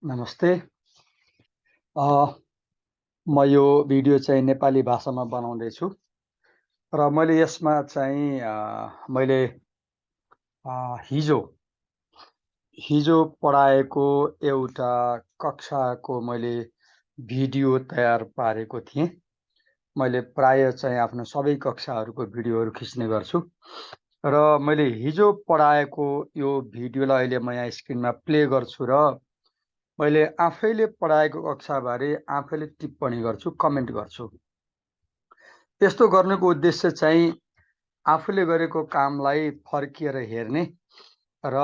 नमस्ते। म यो भिडियो चाहिँ नेपाली भाषामा बनाउँदैछु र मैले यसमा चाहिँ मैले हिजो पढाएको एउटा कक्षाको मैले भिडियो तयार पारेको थिएँ। मैले प्राय चाहिँ आफ्नो सबै कक्षाहरूको भिडियोहरू खिच्ने गर्छु र मैले हिजो पढाएको यो भिडियोलाई अहिले म यहाँ स्क्रिनमा प्ले गर्छु र मैले आफैले पढाएको कक्षाबारे आफैले टिप्पणी गर्छु, कमेन्ट गर्छु। यस्तो गर्नुको उद्देश्य चाहिँ आफूले गरेको कामलाई फर्किएर हेर्ने र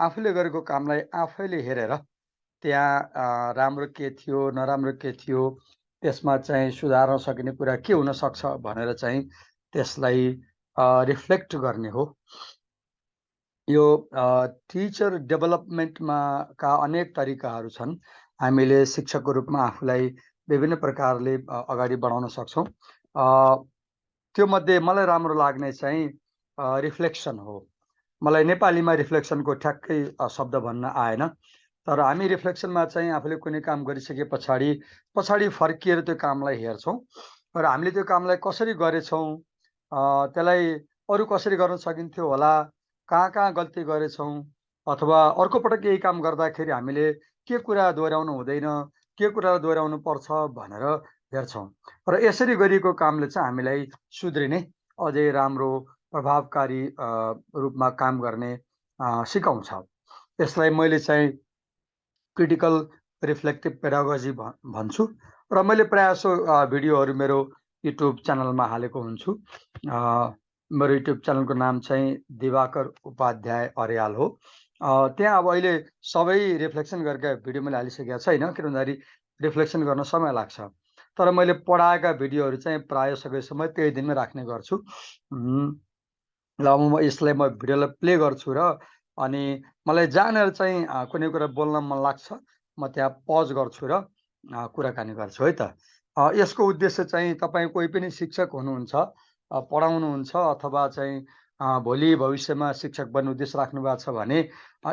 आफूले गरेको कामलाई आफैले हेरेर त्यहाँ राम्रो के थियो, नराम्रो के थियो, त्यसमा चाहिँ सुधार्न सकिने कुरा के हुन सक्छ भनेर चाहिँ त्यसलाई रिफ्लेक्ट गर्ने हो। यो टिचर डेभलपमेन्टमा का अनेक तरिकाहरू छन्। हामीले शिक्षकको रूपमा आफूलाई विभिन्न प्रकारले अगाडि बढाउन सक्छौँ। त्यो मध्ये मलाई राम्रो लाग्ने चाहिँ रिफ्लेक्सन हो। मलाई नेपालीमा रिफ्लेक्सनको ठ्याक्कै शब्द भन्न आएन, तर हामी रिफ्लेक्सनमा चाहिँ आफूले कुनै काम गरिसके पछाडि फर्किएर त्यो कामलाई हेर्छौँ र हामीले त्यो कामलाई कसरी गरेछौँ, त्यसलाई अरू कसरी गर्न सकिन्थ्यो होला, कहाँ गल्ती गरेछौँ, अथवा अर्को पटक यही काम गर्दाखेरि हामीले के कुरा दोहोऱ्याउनु हुँदैन, के कुरा दोहोऱ्याउनु पर्छ भनेर हेर्छौँ र यसरी गरिएको कामले चाहिँ हामीलाई सुध्रिने, अझै राम्रो प्रभावकारी रूपमा काम गर्ने सिकाउँछ। यसलाई मैले चाहिँ क्रिटिकल रिफ्लेक्टिभ पेडागोजी भन्छु र मैले प्रायःजसो भिडियोहरू मेरो युट्युब च्यानलमा हालेको हुन्छु। मेरो युट्युब च्यानलको नाम चाहिँ दिवाकर उपाध्याय अर्याल हो। त्यहाँ अब अहिले सबै रिफ्लेक्सन गरेका भिडियो मैले हालिसकेका छैन, किन भन्दाखेरि रिफ्लेक्सन गर्न समय लाग्छ। तर मैले पढाएका भिडियोहरू चाहिँ प्राय सकेसम्म त्यही दिनमै राख्ने गर्छु। ल म यसलाई म भिडियोलाई प्ले गर्छु र अनि मलाई जहाँनिर चाहिँ कुनै कुरा बोल्न मन लाग्छ म त्यहाँ पज गर्छु र कुराकानी गर्छु है त। यसको उद्देश्य चाहिँ तपाईँ कोही पनि शिक्षक हुनुहुन्छ, पढाउनुहुन्छ अथवा चाहिँ भोलि भविष्यमा शिक्षक बन्ने उद्देश्य राख्नु भएको छ भने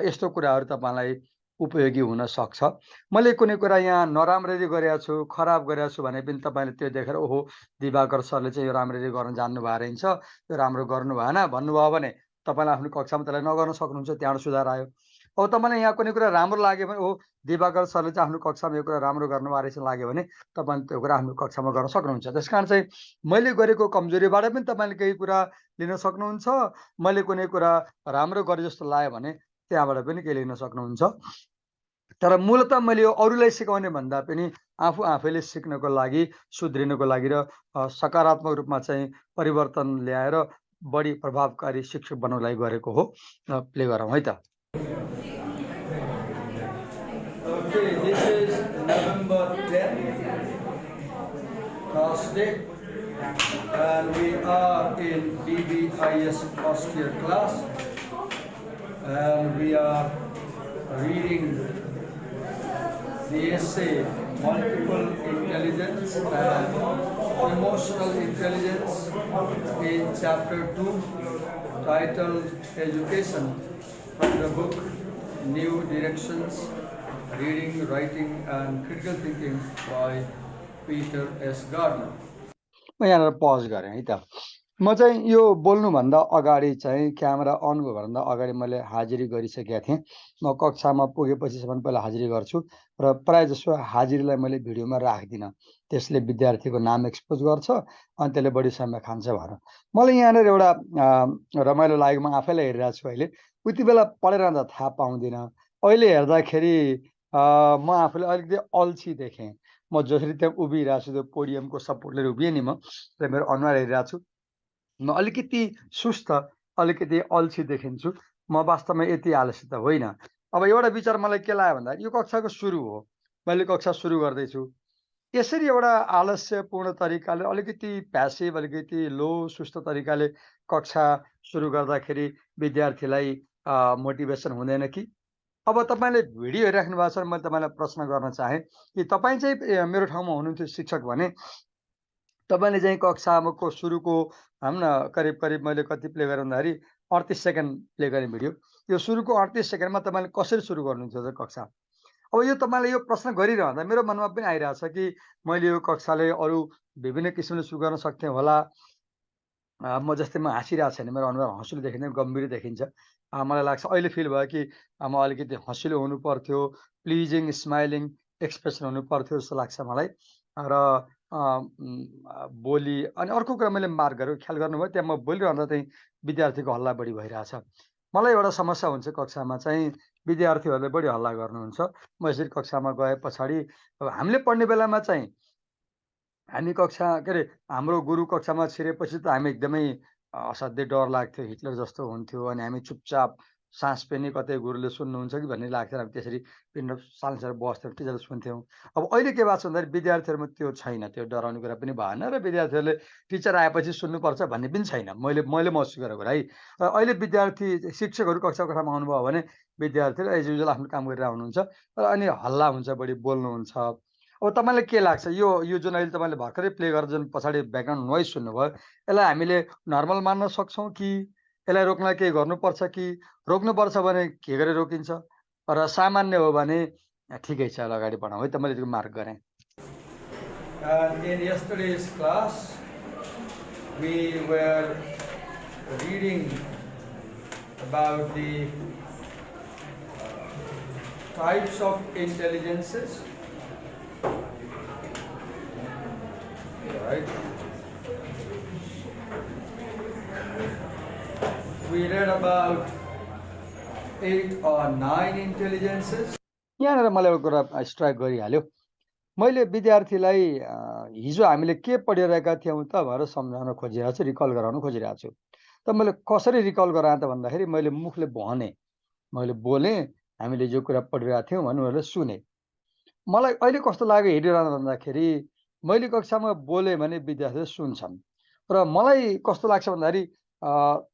यस्तो कुराहरू तपाईँलाई उपयोगी हुन सक्छ। मैले कुनै कुरा यहाँ नराम्ररी गरेको छु, खराब गरेको छु भने पनि तपाईँले त्यो देखेर ओहो दिवाकर सरले चाहिँ यो राम्ररी गर्न जान्नुभएको रहेछ, यो राम्रो गर्नु भएन भन्नुभयो भने तपाईँले आफ्नो कक्षामा त्यसलाई नगर्न सक्नुहुन्छ, त्यहाँबाट सुधार आयो। अब तपाईँलाई यहाँ कुनै कुरा राम्रो लाग्यो भने ओहो दिवाकर सरले चाहिँ आफ्नो कक्षामा यो कुरा राम्रो गर्नुभएको रहेछ लाग्यो भने तपाईँले त्यो कुरा आफ्नो कक्षामा गर्न सक्नुहुन्छ। त्यस कारण चाहिँ मैले गरेको कमजोरीबाट पनि तपाईँले केही कुरा लिन सक्नुहुन्छ, मैले कुनै कुरा राम्रो गरे जस्तो लाग्यो भने त्यहाँबाट पनि केही लिन सक्नुहुन्छ। तर मूलतः मैले यो अरूलाई सिकाउने भन्दा पनि आफैले सिक्नको लागि, सुध्रिनको लागि र सकारात्मक रूपमा चाहिँ परिवर्तन ल्याएर बढी प्रभावकारी शिक्षक बन्नको लागि गरेको हो। प्ले गरौँ है त। Okay, this is November 10th, Thursday, and we are in BBIS first year class, and we are reading the essay Multiple Intelligence and Emotional Intelligence in chapter 2, titled Education, from the book New Directions, Reading, Writing and Critical Thinking by Peter S. Gardner. म यहाँनिर pause गरेँ है त। म चाहिँ यो बोल्नुभन्दा अगाडि चाहिँ क्यामेरा अन गर्नुभन्दा अगाडि मैले हाजिरी गरिसकेका थिएँ। म कक्षामा पुगेपछिसम्म पहिला हाजिरी गर्छु र प्रायः जसो हाजिरीलाई मैले भिडियोमा राख्दिनँ, त्यसले विद्यार्थीको नाम एक्सपोज गर्छ अनि त्यसले बढी समय खान्छ भनेर। मलाई यहाँनिर एउटा रमाइलो लाग्यो, म आफैलाई हेरिरहेको छु अहिले, उति बेला पढिरहँदा थाहा पाउँदिनँ, अहिले हेर्दाखेरि म आफूले अलिकति अल्छी देखेँ। म जसरी त्यहाँ उभिरहेको छु त्यो पोडियमको सपोर्टले उभिएँ नि म, र मेरो अनुहार हेरिरहेको छु, म अलिकति सुस्त, अलिकति अल्छी देखिन्छु। म वास्तवमा यति आलस्य त होइन। अब एउटा विचार मलाई के लाग्यो भन्दा यो कक्षाको सुरु हो, मैले कक्षा सुरु गर्दैछु, यसरी एउटा आलस्यपूर्ण तरिकाले अलिकति प्यासिभ, अलिकति लो सुस्त तरिकाले कक्षा सुरु गर्दाखेरि विद्यार्थीलाई मोटिभेसन हुँदैन कि? अब तपाईँले भिडियो हेरिराख्नु भएको छ, मैले तपाईँलाई प्रश्न गर्न चाहेँ कि तपाईँ चाहिँ मेरो ठाउँमा हुनुहुन्थ्यो शिक्षक भने तपाईँले चाहिँ कक्षाको सुरुको भनौँ न करिब मैले कति प्ले गरेँ भन्दाखेरि 38 सेकेन्ड प्ले गरेँ भिडियो। यो सुरुको 38 सेकेन्डमा तपाईँले कसरी सुरु गर्नुहुन्थ्यो त कक्षा? अब यो तपाईँले यो प्रश्न गरिरहँदा मेरो मनमा पनि आइरहेछ कि मैले यो कक्षाले अरू विभिन्न किसिमले सुरु गर्न सक्थेँ होला। म जस्तै म हाँसिरहेको छैन, मेरो अनुहार हँसिलो देखिँदैन, गम्भीर देखिन्छ। मलाई लाग्छ अहिले फिल भयो कि म अलिकति हँसिलो हुनु पर्थ्यो, प्लिजिङ स्माइलिङ एक्सप्रेसन हुनु पर्थ्यो जस्तो लाग्छ मलाई। र बोली अनि अर्को कुरा मैले मार्कहरू ख्याल गर्नुभयो, त्यहाँ म बोलिरहँदा चाहिँ विद्यार्थीको हल्ला बढी भइरहेछ। मलाई एउटा समस्या हुन्छ कक्षामा चाहिँ विद्यार्थीहरूले बढी हल्ला गर्नुहुन्छ। म यसरी कक्षामा गए पछाडि अब हामीले पढ्ने बेलामा चाहिँ हामी कक्षा के अरे हाम्रो गुरु कक्षामा छिरेपछि त हामी एकदमै असाध्यै डर लाग्थ्यो, हिटलर जस्तो हुन्थ्यो अनि हामी चुपचाप सास पनि कतै गुरुले सुन्नुहुन्छ कि भन्ने लाग्थ्यो। हामी त्यसरी पिण्ड सालसेर बस्थ्यौँ, टिचरले सुन्थ्यौँ। अब अहिले के भएको छ भन्दाखेरि विद्यार्थीहरूमा त्यो छैन, त्यो डराउने कुरा पनि भएन र विद्यार्थीहरूले टिचर आएपछि सुन्नुपर्छ भन्ने पनि छैन। मैले महसुस गरेको कुरा है। र अहिले विद्यार्थी शिक्षकहरू कक्षा कोठामा आउनुभयो भने विद्यार्थीले एज युजुअल आफ्नो काम गरेर आउनुहुन्छ र अनि हल्ला हुन्छ, बढी बोल्नुहुन्छ। अब तपाईँलाई के लाग्छ यो यो जुन अहिले तपाईँले भर्खरै प्ले गरेर जुन पछाडि ब्याकग्राउन्ड नोइज सुन्नुभयो, यसलाई हामीले नर्मल मान्न सक्छौँ कि यसलाई रोक्नलाई केही गर्नुपर्छ कि रोक्नुपर्छ भने के गरे रोकिन्छ र सामान्य हो भने ठिकै छ, अगाडि बढाउँ है त। मैले त्यो मार्क गरेँ। In yesterday's class, we were reading about the types of intelligences. Right. We read about 8 or 9 intelligences. यहाँनिर मलाई एउटा कुरा स्ट्राइक गरिहाल्यो। मैले विद्यार्थीलाई हिजो हामीले के पढिरहेका थियौँ त भनेर सम्झाउन खोजिरहेको छु, रिकल गराउन खोजिरहेको छु। त मैले कसरी रिकल गराएँ त भन्दाखेरि मैले मुखले भने, मैले बोलेँ, हामीले जो कुरा पढिरहेको थियौँ भने उनीहरूले सुने। मलाई अहिले कस्तो लाग्यो हेरिरहँदा भन्दाखेरि मैले कक्षामा बोलेँ भने विद्यार्थीले सुन्छन् र मलाई कस्तो लाग्छ भन्दाखेरि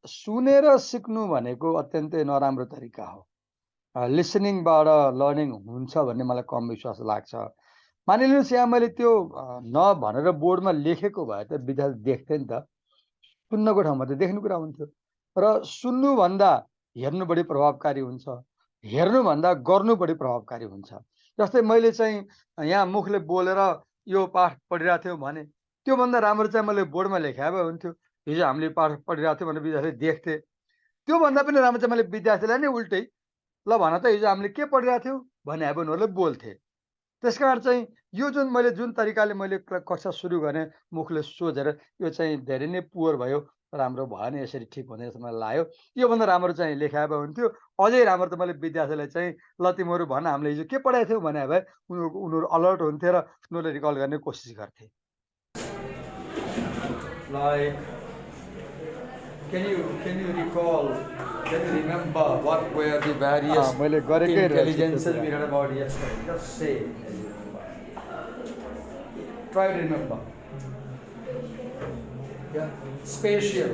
सुनेर सिक्नु भनेको अत्यन्तै नराम्रो तरिका हो। लिसनिङबाट लर्निङ हुन्छ भन्ने मलाई कम विश्वास लाग्छ। मानिलिनुहोस् यहाँ मैले त्यो नभनेर बोर्डमा लेखेको भए त विद्यार्थी देख्थे नि त, सुन्नको ठाउँमा त देख्ने कुरा हुन्थ्यो। र सुन्नुभन्दा हेर्नु बढी प्रभावकारी हुन्छ, हेर्नुभन्दा गर्नु बढी प्रभावकारी हुन्छ। जस्तै मैले चाहिँ यहाँ मुखले बोलेर यो पाठ पढिरहेको थियौँ भने त्योभन्दा राम्रो चाहिँ मैले बोर्डमा लेखाए भए हुन्थ्यो। हिजो हामीले पाठ पढिरहेको थियौँ भने विद्यार्थी देख्थे। त्योभन्दा पनि राम्रो चाहिँ मैले विद्यार्थीलाई नै उल्टै ल भन त हिजो हामीले के पढिरहेको थियौँ भने अब उनीहरूले बोल्थे। त्यसकारण चाहिँ यो जुन तरिकाले मैले कक्षा सुरु गरेँ मुखले सोझेर, यो चाहिँ धेरै नै पुवर भयो, राम्रो भएन, यसरी ठिक हुँदैन जस्तो मलाई लाग्यो। योभन्दा राम्रो चाहिँ लेखाए भए हुन्थ्यो। अझै राम्रो त मैले विद्यार्थीलाई चाहिँ ल तिमीहरू भन हामीले हिजो के पढाएको थियौँ भने भए उनीहरू अलर्ट हुन्थे र उनीहरूले रिकल गर्ने कोसिस गर्थे। Like, can you recall, can you remember what were the various intelligences we read about yesterday? Just say it. Try to remember. Yeah, spatial.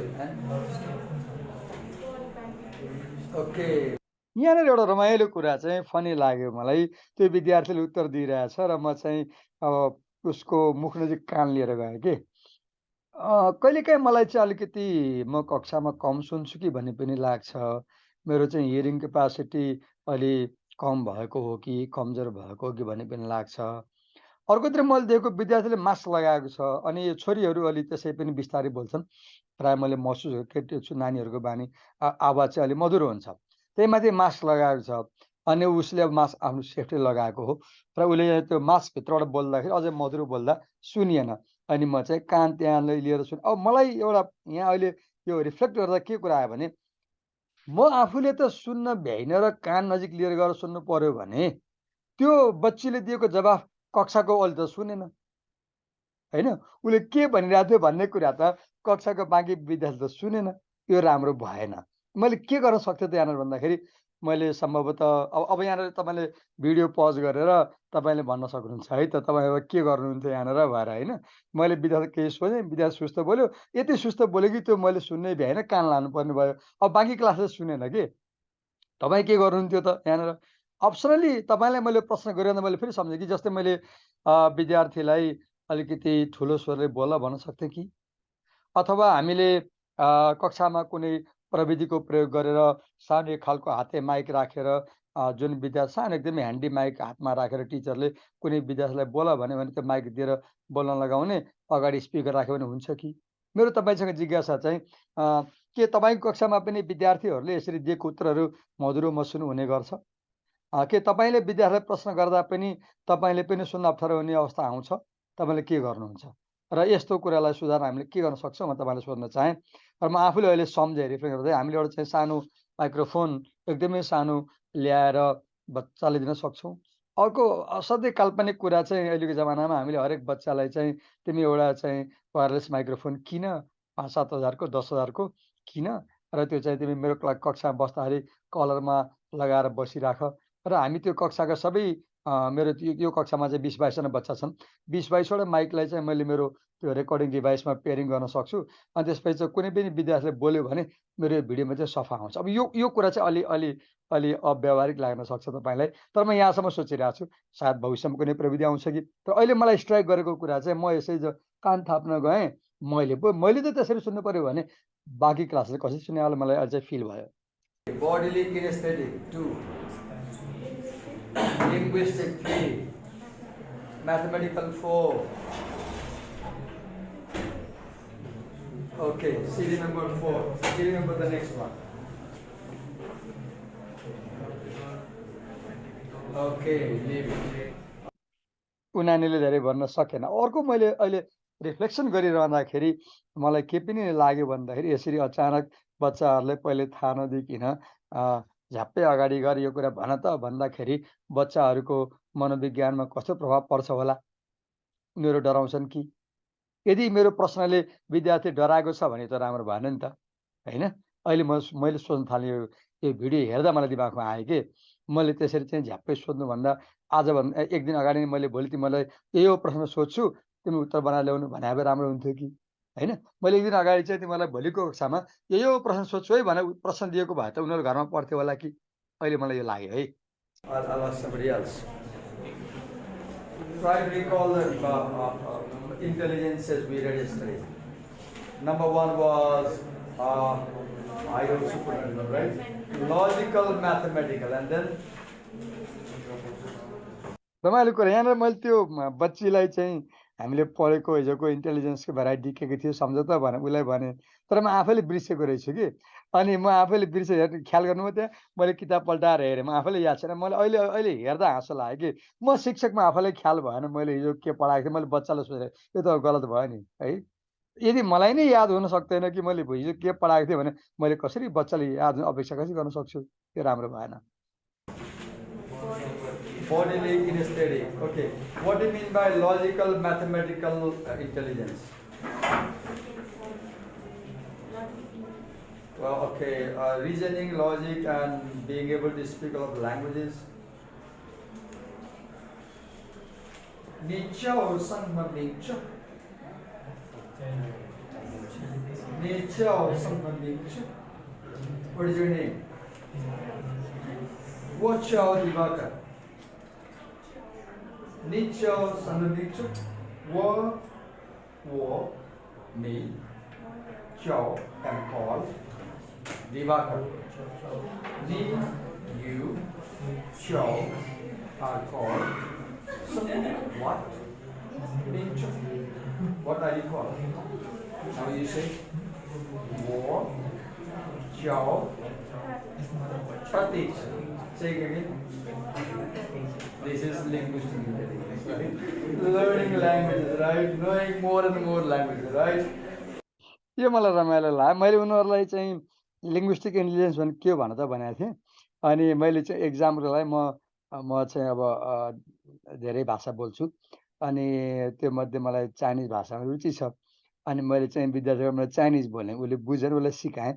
Okay. यहाँनिर एउटा रमाइलो कुरा चाहिँ फनी लाग्यो मलाई। त्यो विद्यार्थीले उत्तर दिइरहेछ र म चाहिँ उसको मुख नजिक कान लिएर गएँ कि कहिलेकाहीँ मलाई चाहिँ अलिकति म कक्षामा कम सुन्छु कि भन्ने पनि लाग्छ। मेरो चाहिँ हियरिङ क्यापासिटी अलि कम भएको हो कि कमजोर भएको हो कि भन्ने पनि लाग्छ। अर्कोतिर मैले देखेको विद्यार्थीले मास्क लगाएको छ अनि यो छोरीहरू अलि त्यसै पनि बिस्तारै बोल्छन्। प्रायः मैले महसुस गरेको छु नानीहरूको बानी आवाज चाहिँ अलि मधुरो हुन्छ। त्यही माथि मास्क लगाएको छ अनि उसले अब मास्क आफ्नो सेफ्टी लगाएको हो र उसले त्यो मास्कभित्रबाट बोल्दाखेरि अझै मधुरो बोल्दा सुनिएन। अनि म चाहिँ कान त्यहाँ लिएर सुने। अब मलाई एउटा यहाँ अहिले यो रिफ्लेक्ट गर्दा के कुरा आयो भने म आफूले त सुन्न भ्याइन र कान नजिक लिएर गएर सुन्नु पर्यो भने त्यो बच्चीले दिएको जवाफ कक्षाको अहिले त सुनेन होइन, उसले के भनिरहेको थियो भन्ने कुरा त कक्षाको बाँकी विद्यार्थी त सुनेन। यो राम्रो भएन। मैले के गर्न सक्थेँ त यहाँनिर भन्दाखेरि मैले सम्भवतः अब यहाँनिर तपाईँले भिडियो पज गरेर तपाईँले भन्न सक्नुहुन्छ है त तपाईँ अब के गर्नुहुन्थ्यो यहाँनिर भएर होइन। मैले विद्यार्थी केही सोधेँ, विद्यार्थी सुस्त बोल्यो, यति सुस्त बोल्यो कि त्यो मैले सुन्नै भ्याएन, कान लानुपर्ने भयो। अब बाँकी क्लासले सुनेन कि तपाईँ के गर्नुहुन्थ्यो त यहाँनिर। अप्सनली तपाईँलाई मैले प्रश्न गरिरहँदा मैले फेरि सम्झेँ कि जस्तै मैले विद्यार्थीलाई अलिकति ठुलो स्वरले बोल भन्न सक्थेँ कि अथवा हामीले कक्षामा कुनै प्रविधिको प्रयोग गरेर सानो खालको हाते माइक राखेर जुन विद्यार्थी सानो एकदमै ह्यान्डी माइक हातमा राखेर टिचरले कुनै विद्यार्थीलाई बोल भन्यो भने त्यो माइक दिएर बोल्न लगाउने, अगाडि स्पिकर राख्यो भने हुन्छ कि? मेरो तपाईँसँग जिज्ञासा चाहिँ के तपाईँको कक्षामा पनि विद्यार्थीहरूले यसरी दिएको उत्तरहरू मधुरो मसिनो हुने गर्छ? के तपाईँले विद्यार्थीलाई प्रश्न गर्दा पनि तपाईँले पनि सुन्न अप्ठ्यारो हुने अवस्था आउँछ? तपाईँले के गर्नुहुन्छ? र यस्तो कुरालाई सुधार्न हामीले के गर्न सक्छौँ म तपाईँलाई सोध्न चाहेँ। र म आफूले अहिले सम्झेँ रिफ्रेक्ट गर्दै हामीले एउटा चाहिँ सानो माइक्रोफोन एकदमै सानो ल्याएर बच्चाले दिन सक्छौँ। अर्को असाध्यै काल्पनिक कुरा चाहिँ अहिलेको जमानामा हामीले हरेक बच्चालाई चाहिँ तिमी एउटा चाहिँ वायरलेस माइक्रोफोन किन 5-7 हजारको 10 हजारको किन र त्यो चाहिँ तिमी मेरो कक्षामा बस्दाखेरि कलरमा लगाएर बसिराख र हामी त्यो कक्षाका सबै मेरो यो कक्षामा चाहिँ 20-22जना बच्चा छन्। 20-22वटा माइकलाई चाहिँ मैले मेरो त्यो रेकर्डिङ डिभाइसमा पेयरिङ गर्न सक्छु। अनि त्यसपछि चाहिँ कुनै पनि विद्यार्थीले बोल्यो भने मेरो यो भिडियोमा चाहिँ सफा आउँछ। अब यो कुरा चाहिँ अलि अव्यावहारिक लाग्न सक्छ तपाईँलाई, तर म यहाँसम्म सोचिरहेको छु सायद भविष्यमा कुनै प्रविधि आउँछ कि। तर अहिले मलाई स्ट्राइक गरेको कुरा चाहिँ म यसै कान थाप्न गएँ, मैले त त्यसरी सुन्नु पर्यो भने बाँकी क्लासले कसरी सुने होला मलाई अझै फिल भयो। Bodily kinesthetic 2, linguistic 3, mathematical 4. Okay, CD number 4. CD number the next one. Okay, leave it. उनीहरूले धेरै भन्न सकेन। अर्को मैले अहिले रिफ्लेक्सन गरिरहँदाखेरि मलाई के पनि लाग्यो भन्दाखेरि यसरी अचानक बच्चाहरूलाई पहिले थाहा नदिइकन झ्याप्पै अगाडि गएर यो कुरा भन त भन्दाखेरि बच्चाहरूको मनोविज्ञानमा कस्तो प्रभाव पर्छ होला? उनीहरू डराउँछन् कि? यदि मेरो प्रश्नले विद्यार्थी डराएको छ भने त राम्रो भएन नि त, होइन? अहिले मैले सोध्न थालेँ, यो भिडियो हेर्दा मलाई दिमागमा आयो कि मैले त्यसरी चाहिँ झ्याप्पै सोध्नुभन्दा आजभन्दा एक दिन अगाडि नै मैले भोलि तिमीलाई यो प्रश्न सोध्छु, तिमी उत्तर बनाएर ल्याउनु भने भए राम्रो हुन्थ्यो कि, होइन? मैले एक दिन अगाडि चाहिँ तिमीलाई भोलिको कक्षामा यो प्रश्न सोध्छु है भनेर प्रश्न दिएको भए त उनीहरू घरमा पढ्थ्यो होला कि? अहिले मलाई यो लाग्यो है। I'll ask somebody else. Try to recall the intelligences we read yesterday. Number one was I also put it, right? Logical, mathematical, and then रमाइलो कुरा यहाँनिर मैले त्यो बच्चीलाई चाहिँ हामीले पढेको हिजोको इन्टेलिजेन्सको भेराइटी के थियो सम्झ त भने उसलाई भने, तर म आफैले बिर्सेको रहेछु कि। अनि म आफैले बिर्सेँ, ख्याल गर्नुभयो त्यहाँ मैले किताब पल्टाएर हेरेँ, म आफैले याद छैन। मैले अहिले हेर्दा हाँसो लाग्यो कि म शिक्षकमा आफैलाई ख्याल भएन मैले हिजो के पढाएको थिएँ, मैले बच्चालाई सोधेँ यो त गलत भयो नि है। यदि मलाई नै याद हुन सक्दैन कि मैले हिजो के पढाएको थिएँ भने मैले कसरी बच्चाले याद अपेक्षा कसरी गर्न सक्छु? त्यो राम्रो भएन। Bodily kinesthetic. Okay. What do you mean by logical, mathematical intelligence? Well, okay. Reasoning, logic, and being able to speak a lot of languages. Nature or some nature. Nature or some nature. What is your name? Watch out, Ivaka. Nature, son of nature. Wo, me, Chow, and call. Divakar. Me, you, Chow, are called. So, what? Nature. What are you called? Now you say, Wo, Chow, Pratik. Say it again. This is linguistic intelligence, right? Learning languages, right? Knowing more and more languages, right? यो मलाई रमाइलो लाग्यो। मैले उनीहरूलाई चाहिँ linguistic intelligence भने के हो भनेर त भनेको थिएँ। अनि मैले चाहिँ एक्जाम्पलको लागि म चाहिँ अब धेरै भाषा बोल्छु अनि त्यो मध्ये मलाई चाइनिज भाषामा रुचि छ। अनि मैले चाहिँ विद्यार्थीलाई चाइनिज बोलेँ, उसले बुझेर उसलाई सिकाएँ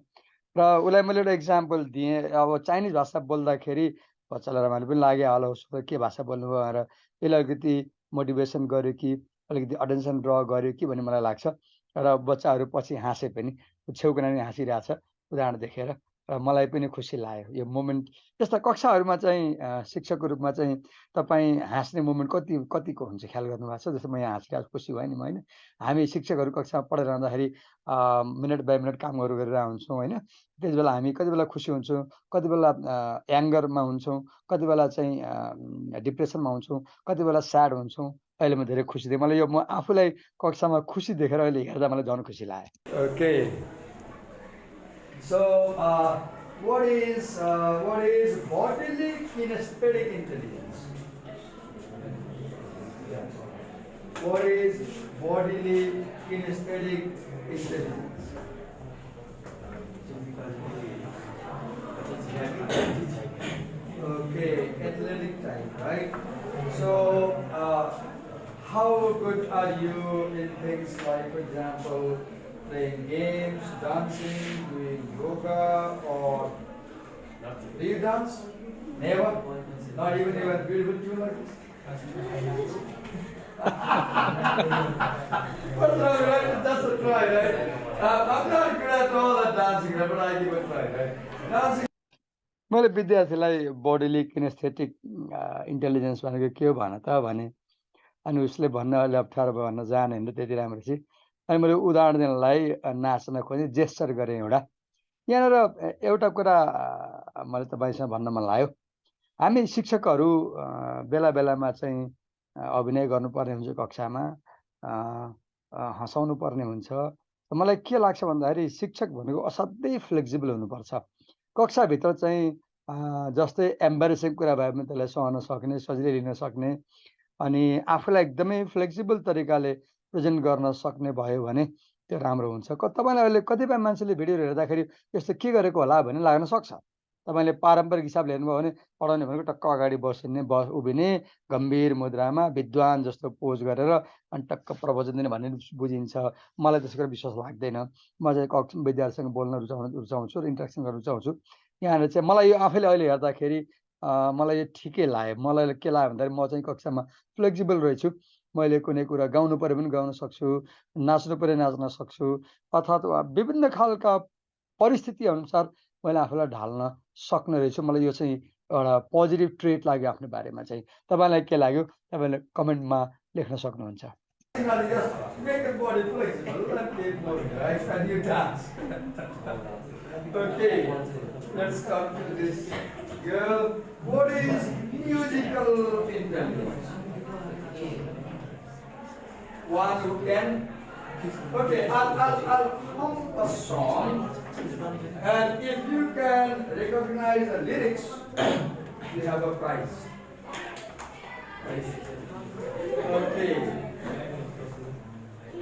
र उसलाई मैले एउटा एक्जाम्पल दिएँ। अब चाइनिज भाषा बोल्दाखेरि बच्चालाई रमाइलो पनि लाग्यो होला उसको के भाषा बोल्नुभयो भनेर यसले अलिकति मोटिभेसन गर्यो कि अलिकति अटेन्सन ड्र गर्यो कि भन्ने मलाई लाग्छ। र बच्चाहरू पछि हाँसे पनि छेउको नानी हाँसिरहेछ उदाहरण देखेर मलाई पनि खुसी लाग्यो यो मोमेन्ट। त्यस्ता कक्षाहरूमा चाहिँ शिक्षकको रूपमा चाहिँ तपाईँ हाँस्ने मोमेन्ट कतिको हुन्छ ख्याल गर्नुभएको छ? जस्तो म यहाँ हाँसिरहेको खुसी भयो नि म, होइन? हामी शिक्षकहरू कक्षामा पढेर जाँदाखेरि मिनट बाई मिनट कामहरू गरेर हुन्छौँ, होइन? त्यति बेला हामी कति बेला खुसी हुन्छौँ, कति बेला एङ्गरमा हुन्छौँ, कति बेला चाहिँ डिप्रेसनमा हुन्छौँ, कति बेला स्याड हुन्छौँ। अहिले म धेरै खुसी थिएँ। मलाई यो म आफूलाई कक्षामा खुसी देखेर अहिले हेर्दा मलाई झन् खुसी लाग्यो। Okay, so what is bodily kinesthetic intelligence? What is bodily kinesthetic intelligence? Okay, athletic type, right? So how good are you in things like, for example, playing games, dancing, doing yoga, or do you dance? Never? Not even a beautiful tune like this? What's wrong, right? That's a try, right? I'm not good at all at dancing, but I give a try, right? Dancing. मैले विद्यार्थीलाई बोडीली kinaesthetic intelligence भनेको के हो भन त भने, अनि उसले भन्न अलि अप्ठ्यारो भयो, भन्न जानेन त्यति राम्ररी। अनि मैले उदाहरण दिनलाई नाच्न खोजेँ, जेस्चर गरेँ एउटा। यहाँनिर एउटा कुरा मैले तपाईँसँग भन्न मन लाग्यो। हामी शिक्षकहरू बेला बेलामा चाहिँ अभिनय गर्नुपर्ने हुन्छ कक्षामा, हँसाउनु पर्ने हुन्छ। मलाई के लाग्छ भन्दाखेरि शिक्षक भनेको असाध्यै फ्लेक्सिबल हुनुपर्छ। कक्षाभित्र चाहिँ जस्तै एम्बारेसिङ कुरा भए पनि त्यसलाई सहन सक्ने, सजिलै लिन सक्ने, अनि आफूलाई एकदमै फ्लेक्सिबल तरिकाले प्रेजेन्ट गर्न सक्ने भयो भने त्यो राम्रो हुन्छ। तपाईँलाई अहिले कतिपय मान्छेले भिडियोहरू हेर्दाखेरि यस्तो के गरेको होला भन्ने लाग्न सक्छ। तपाईँले पारम्परिक हिसाबले हेर्नुभयो भने पढाउने भनेको टक्क अगाडि उभिने, गम्भीर मुद्रामा विद्वान जस्तो पोज गरेर अनि टक्क प्रवचन दिने भन्ने बुझिन्छ। मलाई त्यसको विश्वास लाग्दैन। म चाहिँ विद्यार्थीसँग बोल्न रुचाउँछु र इन्ट्रेक्सन गर्न रुचाउँछु। यहाँनिर चाहिँ मलाई यो आफैले अहिले हेर्दाखेरि मलाई यो ठिकै लाग्यो। मलाई के लाग्यो भन्दाखेरि म चाहिँ कक्षामा फ्लेक्सिबल रहेछु। मैले कुनै कुरा गाउनु पऱ्यो भने गाउन सक्छु, नाच्नु पऱ्यो नाच्न सक्छु, अथवा विभिन्न खालका परिस्थिति अनुसार मैले आफूलाई ढाल्न सक्ने रहेछु। मलाई यो चाहिँ एउटा पोजिटिभ ट्रेट लाग्यो आफ्नो बारेमा चाहिँ। तपाईँलाई के लाग्यो तपाईँले कमेन्टमा लेख्न सक्नुहुन्छ। Okay, let's come to this girl. What is musical intelligence? One who can. Okay, I'll hum a song, and if you can recognize the lyrics, you have a prize. Okay,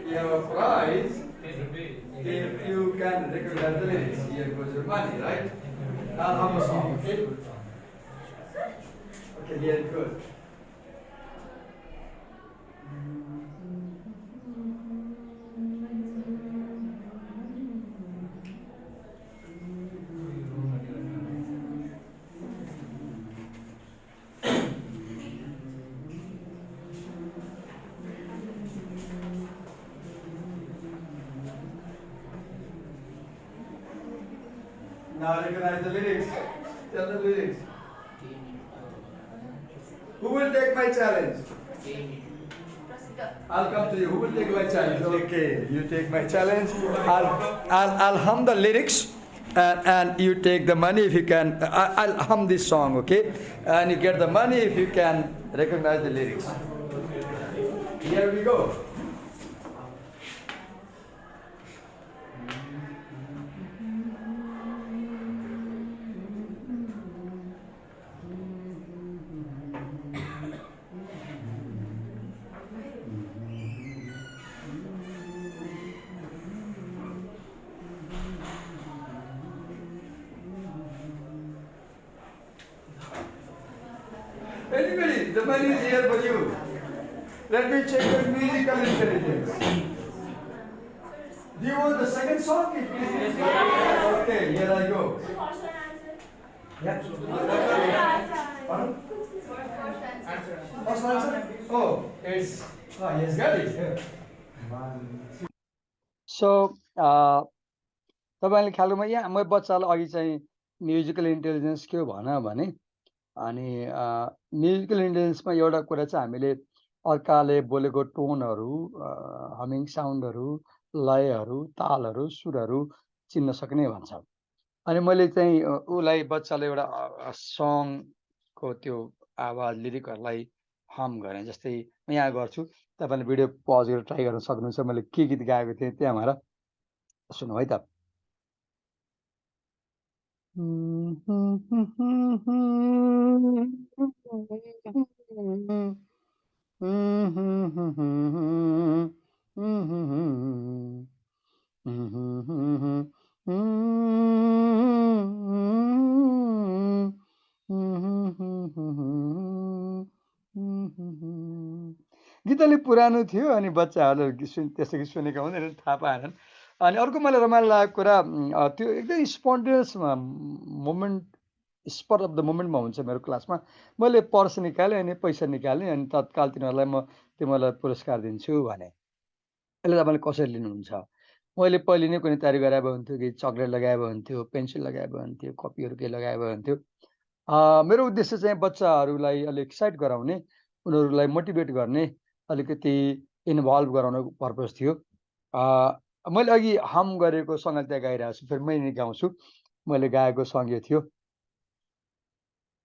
you have a prize if you can recognize the lyrics. Here goes your money, right? I'll hum a song, okay? Okay, here it goes. Now recognize the lyrics. Tell the lyrics. Who will take my challenge? I'll come to you. Who will take my challenge? Okay, you take my challenge. I'll hum the lyrics, and you take the money if you can. I'll hum this song, okay? And you get the money if you can recognize the lyrics. Here we go. Anybody, the money is here for you. Let me check your musical intelligence. Do you want the second song? Okay, here I go. Yeah. Pardon? First answer? Oh, it's yes, got it. So, तपाईँले ख्याल गर्नु, यहाँ म बच्चालाई अघि चाहिँ musical intelligence के हो भने अनि म्युजिकल इन्टेलिजेन्समा एउटा कुरा चाहिँ हामीले अर्काले बोलेको टोनहरू, हमिङ साउन्डहरू, लयहरू, तालहरू, सुरहरू चिन्न सक्ने भन्छ। अनि मैले चाहिँ उसलाई बच्चालाई एउटा सङको त्यो आवाज लिरिकहरूलाई हम गरेँ। जस्तै म यहाँ गर्छु, तपाईँले भिडियो पज गरेर ट्राई गर्न सक्नुहुन्छ। मैले के गीत गाएको थिएँ त्यहाँ भएर सुनौँ है त। गीत अलिक पुरानो थियो अनि बच्चाहरूले त्यसै सुनेका हुँदैन, थाहा पाएनन्। अनि अर्को मलाई रमाइलो लागेको कुरा त्यो एकदम spontaneous moment, spur of the मोमेन्टमा हुन्छ मेरो क्लासमा। मैले पर्स निकालेँ अनि पैसा निकालेँ अनि तत्काल तिनीहरूलाई म तिमीहरूलाई पुरस्कार दिन्छु भने। यसले तपाईँले कसरी लिनुहुन्छ? मैले पहिले नै कुनै तयारी गराए भए हुन्थ्यो, कि चक्लेट लगाए भए हुन्थ्यो, पेन्सिल लगाए भए हुन्थ्यो, कपीहरू केही लगाए भए हुन्थ्यो। मेरो उद्देश्य चाहिँ बच्चाहरूलाई अलिक एक्साइट गराउने, उनीहरूलाई मोटिभेट गर्ने, अलिकति इन्भल्भ गराउनको पर्पज थियो। मैले अघि हम गरेको सँगै त्यहाँ गाइरहेको छु, फेरि मैले गाउँछु। मैले गाएको सङ्ग यो थियो,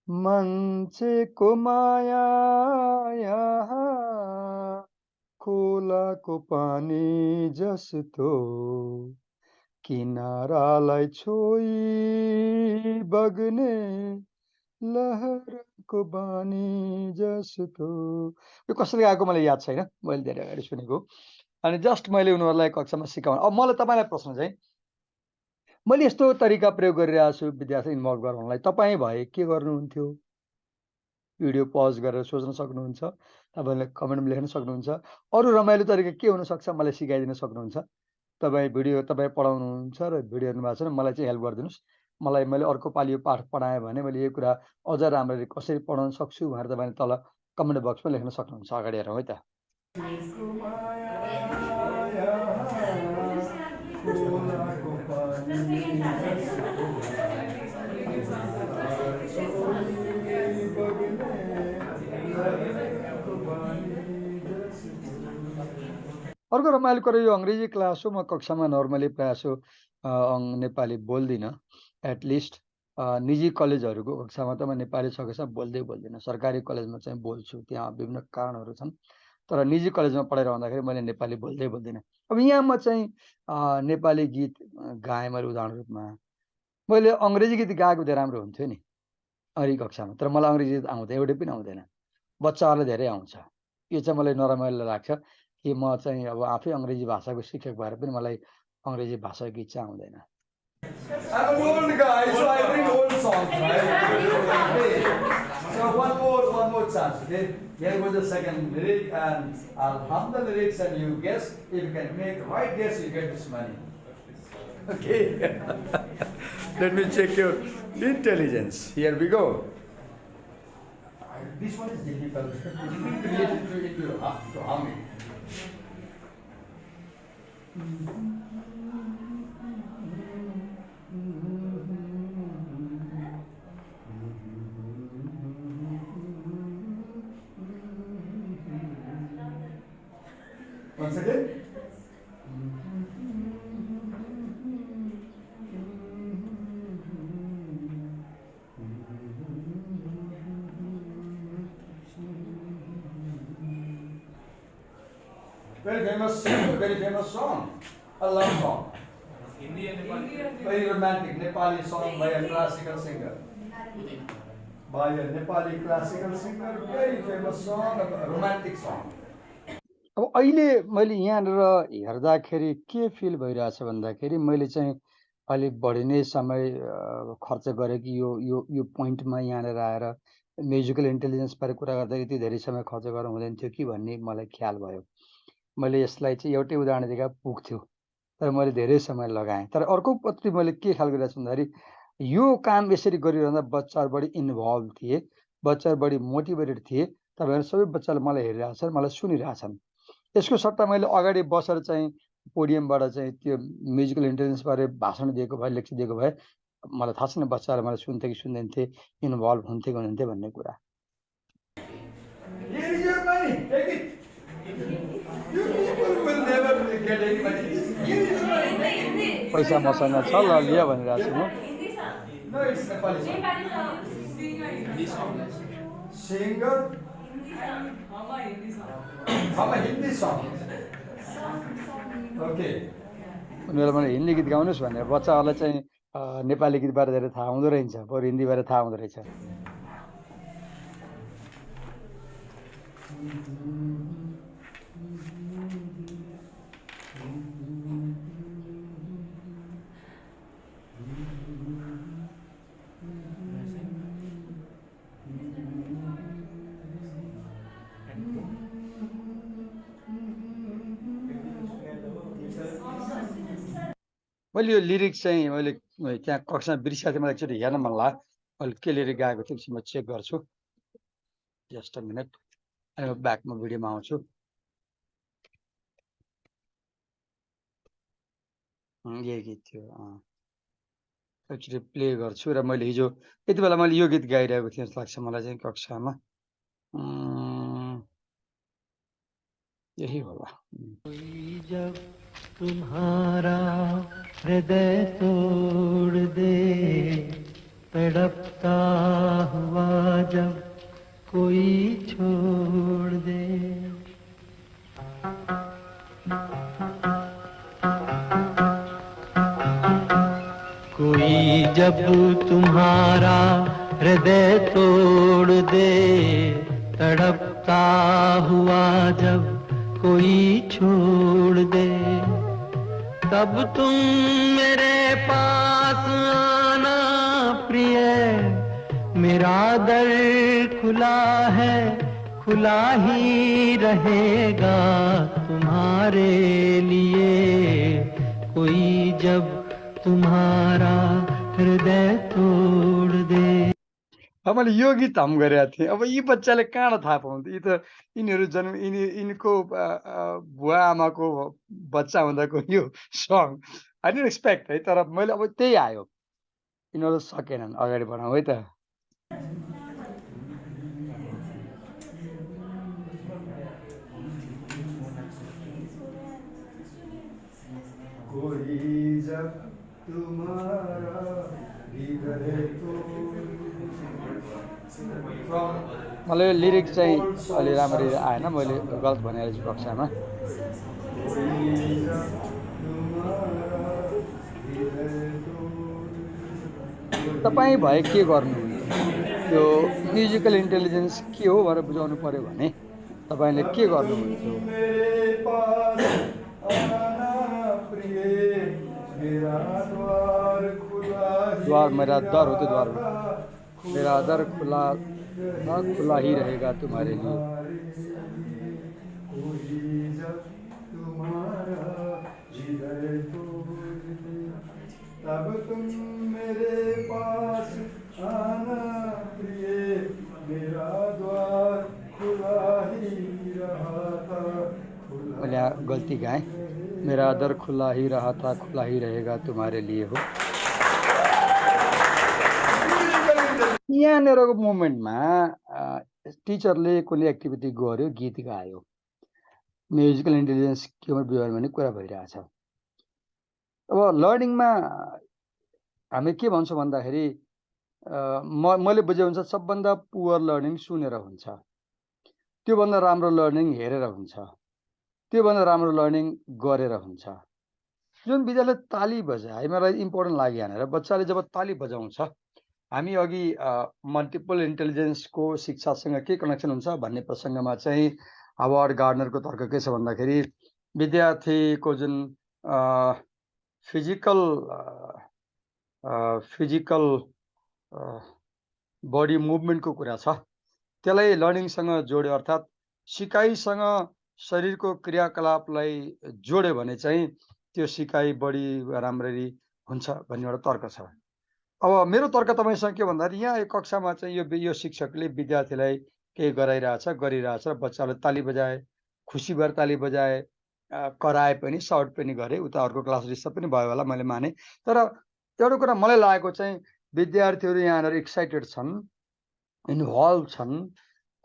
मान्छेको माया यहाँ खोलाको पानी जस्तो, किनारालाई छोई बग्ने लहरको बानी जस्तो। यो कसरी गाएको मलाई याद छैन, मैले धेरै अगाडि सुनेको। अनि जस्ट मैले उनीहरूलाई कक्षामा सिकाउनु। अब मलाई तपाईँलाई प्रश्न चाहिँ, मैले यस्तो तरिका प्रयोग गरिरहेको छु विद्यार्थी इन्भल्भ गराउनलाई, तपाईँ भए के गर्नुहुन्थ्यो? भिडियो पज गरेर सोच्न सक्नुहुन्छ, तपाईँले कमेन्टमा लेख्न सक्नुहुन्छ। अरू रमाइलो तरिका के हुनसक्छ मलाई सिकाइदिन सक्नुहुन्छ। तपाईँ पढाउनुहुन्छ र भिडियो हेर्नुभएको छ भने मलाई चाहिँ हेल्प गरिदिनुहोस्। मैले अर्को पालि यो पाठ पढाएँ भने मैले यो कुरा अझ राम्ररी कसरी पढाउन सक्छु भनेर तपाईँले तल कमेन्ट बक्समा लेख्न सक्नुहुन्छ। अगाडि हेरौँ है त। अर्को रमाइलो कुरा, यो अङ्ग्रेजी क्लास हो। म कक्षामा नर्मली प्रायः नेपाली बोल्दिनँ। एटलिस्ट निजी कलेजहरूको कक्षामा त म नेपाली सकेसम्म बोल्दिनँ। सरकारी कलेजमा चाहिँ बोल्छु, त्यहाँ विभिन्न कारणहरू छन्। तर निजी कलेजमा पढाइरहँदाखेरि मैले नेपाली बोल्दिनँ। अब यहाँ म चाहिँ नेपाली गीत गाएँ मैले उदाहरण रूपमा। मैले अङ्ग्रेजी गीत गाएको धेरै राम्रो हुन्थ्यो नि अघि कक्षामा, तर मलाई अङ्ग्रेजी गीत आउँदैन, एउटै पनि आउँदैन। बच्चाहरूलाई धेरै आउँछ। यो चाहिँ मलाई नरमाइलो लाग्छ कि म चाहिँ अब आफै अङ्ग्रेजी भाषाको शिक्षक भएर पनि मलाई अङ्ग्रेजी भाषा गीत चाहिँ आउँदैन। I'm an old guy, so I bring old songs, right? Okay. So one more chance, okay? Here goes the second lyric, and I'll hum the lyrics, and you guess. If you can make the right guess, you get this money. Okay. Let me check your intelligence. Here we go. This one is difficult. It is related to humming. Once again. Very famous song, a love song. Very romantic Nepali song by a classical singer. By a Nepali classical singer, very famous song, a romantic song. अब अहिले मैले यहाँनिर हेर्दाखेरि के feel भइरहेछ भन्दाखेरि मैले चाहिँ अलिक बढी नै समय खर्च गरेँ कि यो पोइन्टमा यहाँनिर आएर म्युजिकल इन्टेलिजेन्सबारे कुरा गर्दा यति धेरै समय खर्च गर्नु हुँदैन थियो कि भन्ने मलाई ख्याल भयो। मैले यसलाई चाहिँ एउटै उदाहरण दिँदा पुग्थ्यो, तर मैले धेरै समय लगाएँ। तर अर्कोपट्टि मैले के ख्याल गरिरहेको छु भन्दाखेरि यो काम यसरी गरिरहँदा बच्चाहरू बढी इन्भल्भ थिए, बच्चाहरू बढी मोटिभेटेड थिए। तपाईँहरू सबै बच्चाले मलाई हेरिरहेछन्, मलाई सुनिरहेछन्। यसको सट्टा मैले अगाडि बसेर चाहिँ पोडियमबाट चाहिँ त्यो म्युजिकल इन्टेलिजेन्सबारे भाषण दिएको भए, लेक्चर दिएको भए मलाई थाहा छैन बच्चाले मलाई सुन्थे कि सुन्दैनथे, इन्भल्भ हुन्थे कि हुनुहुन्थे भन्ने कुरा। पैसा मसँग छ, ल लिया भनिरहेको छु म। Singer Hindi song okay. उनीहरूले मलाई हिन्दी गीत गाउनुहोस् भने बच्चाहरूलाई चाहिँ नेपाली गीतबारे धेरै थाहा हुँदो रहेछ, बरु हिन्दीबारे थाहा हुँदो रहेछ। मैले यो लिरिक्स चाहिँ मैले त्यहाँ कक्षामा बिर्सिएको थिएँ, मलाई एकचोटि हेर्न मन लाग्यो। अहिले के लिरिक गाएको थिएँ म चेक गर्छु। जस्ट अ मिनट, अनि म ब्याकमा भिडियोमा आउँछु। यही गीत थियो। एकचोटि प्ले गर्छु र मैले हिजो यति बेला मैले यो गीत गाइरहेको थिएँ जस्तो लाग्छ मलाई चाहिँ कक्षामा। यही होला। जब तुम्हारा हृदय तोड़ दे, तड़पता हुआ जब कोई छोड़ दे। कोई जब तुम्हारा हृदय तोड़ दे, तड़पता हुआ जब कोई छोड़ दे, तब तुम मेरे पास आना प्रिय, मेरा दर खुला है, खुला ही रहेगा तुम्हारे लिए। कोई जब तुम्हारा हृदय तोड़ दे। अब मैले यो गीत हम गरेका थिएँ। अब यी बच्चाले कहाँबाट थाहा पाउँथे? यी त यिनीहरू जन्म यिनको बुवा आमाको बच्चा हुँदाको यो सङ आई डिडन्ट एक्सपेक्ट है। तर मैले अब त्यही आयो, यिनीहरू सकेनन्, अगाडि बढाउँ है त। कोई जब तुम्हारा हृदय मलाई यो लिरिक्स चाहिँ अलि राम्ररी आएन, मैले गलत भनेको छु कक्षामा। तपाईँ भए के गर्नुहुन्थ्यो? यो म्युजिकल इन्टेलिजेन्स के हो भनेर बुझाउनु पर्यो भने तपाईँले के गर्नुहुन्थ्यो? द्वार मेरा दर हो, त्यो द्वार मेरा दर खुला था, खुला ही रहेगा तुम्हारे लिए। तब तुम मेरे पास आना प्रिय, मेरा द्वार खुला ही रहा था। मैले गल्ती गाएँ, मेरा दर खुला ही रहा था, खुला ही रहेगा तुम्हारे लिए हो। यहाँनिरको मोमेन्टमा टिचरले कुनै एक्टिभिटी गर्यो, गीत गायो, म्युजिकल इन्टेलिजेन्स के हो भन्ने कुरा भइरहेछ। अब लर्निङमा हामी के भन्छौँ भन्दाखेरि मैले बुझे अनुसार सबभन्दा पुवर लर्निङ सुनेर हुन्छ, त्योभन्दा राम्रो लर्निङ हेरेर हुन्छ, त्योभन्दा राम्रो लर्निङ गरेर हुन्छ। जुन विद्यार्थीले ताली बजाए मलाई इम्पोर्टेन्ट लाग्यो यहाँनिर। बच्चाले जब ताली बजाउँछ, हामी अघि मल्टिपल इन्टेलिजेन्सको शिक्षासँग के कनेक्सन हुन्छ भन्ने प्रसङ्गमा चाहिँ हावर्ड गार्डनरको तर्क के छ भन्दाखेरि विद्यार्थीको जुन फिजिकल बडी मुभमेन्टको कुरा छ, त्यसलाई लर्निङसँग जोड्यो, अर्थात् सिकाइसँग शरीरको क्रियाकलापलाई जोड्यो भने चाहिँ त्यो सिकाइ बढी राम्ररी हुन्छ भन्ने एउटा तर्क छ। अब मेरो तर्क तपाईँसँग के भन्दाखेरि यहाँ एक कक्षामा चाहिँ यो शिक्षकले विद्यार्थीलाई केही गरिरहेछ र बच्चाले ताली बजाए, खुसी भएर ताली बजाए, कराए पनि, साउट पनि गरे, उता अर्को क्लास डिस्टर्ब पनि भयो होला, मैले माने। तर एउटा कुरा मलाई लागेको चाहिँ विद्यार्थीहरू यहाँनिर एक्साइटेड छन्, इन्भल्भ छन्,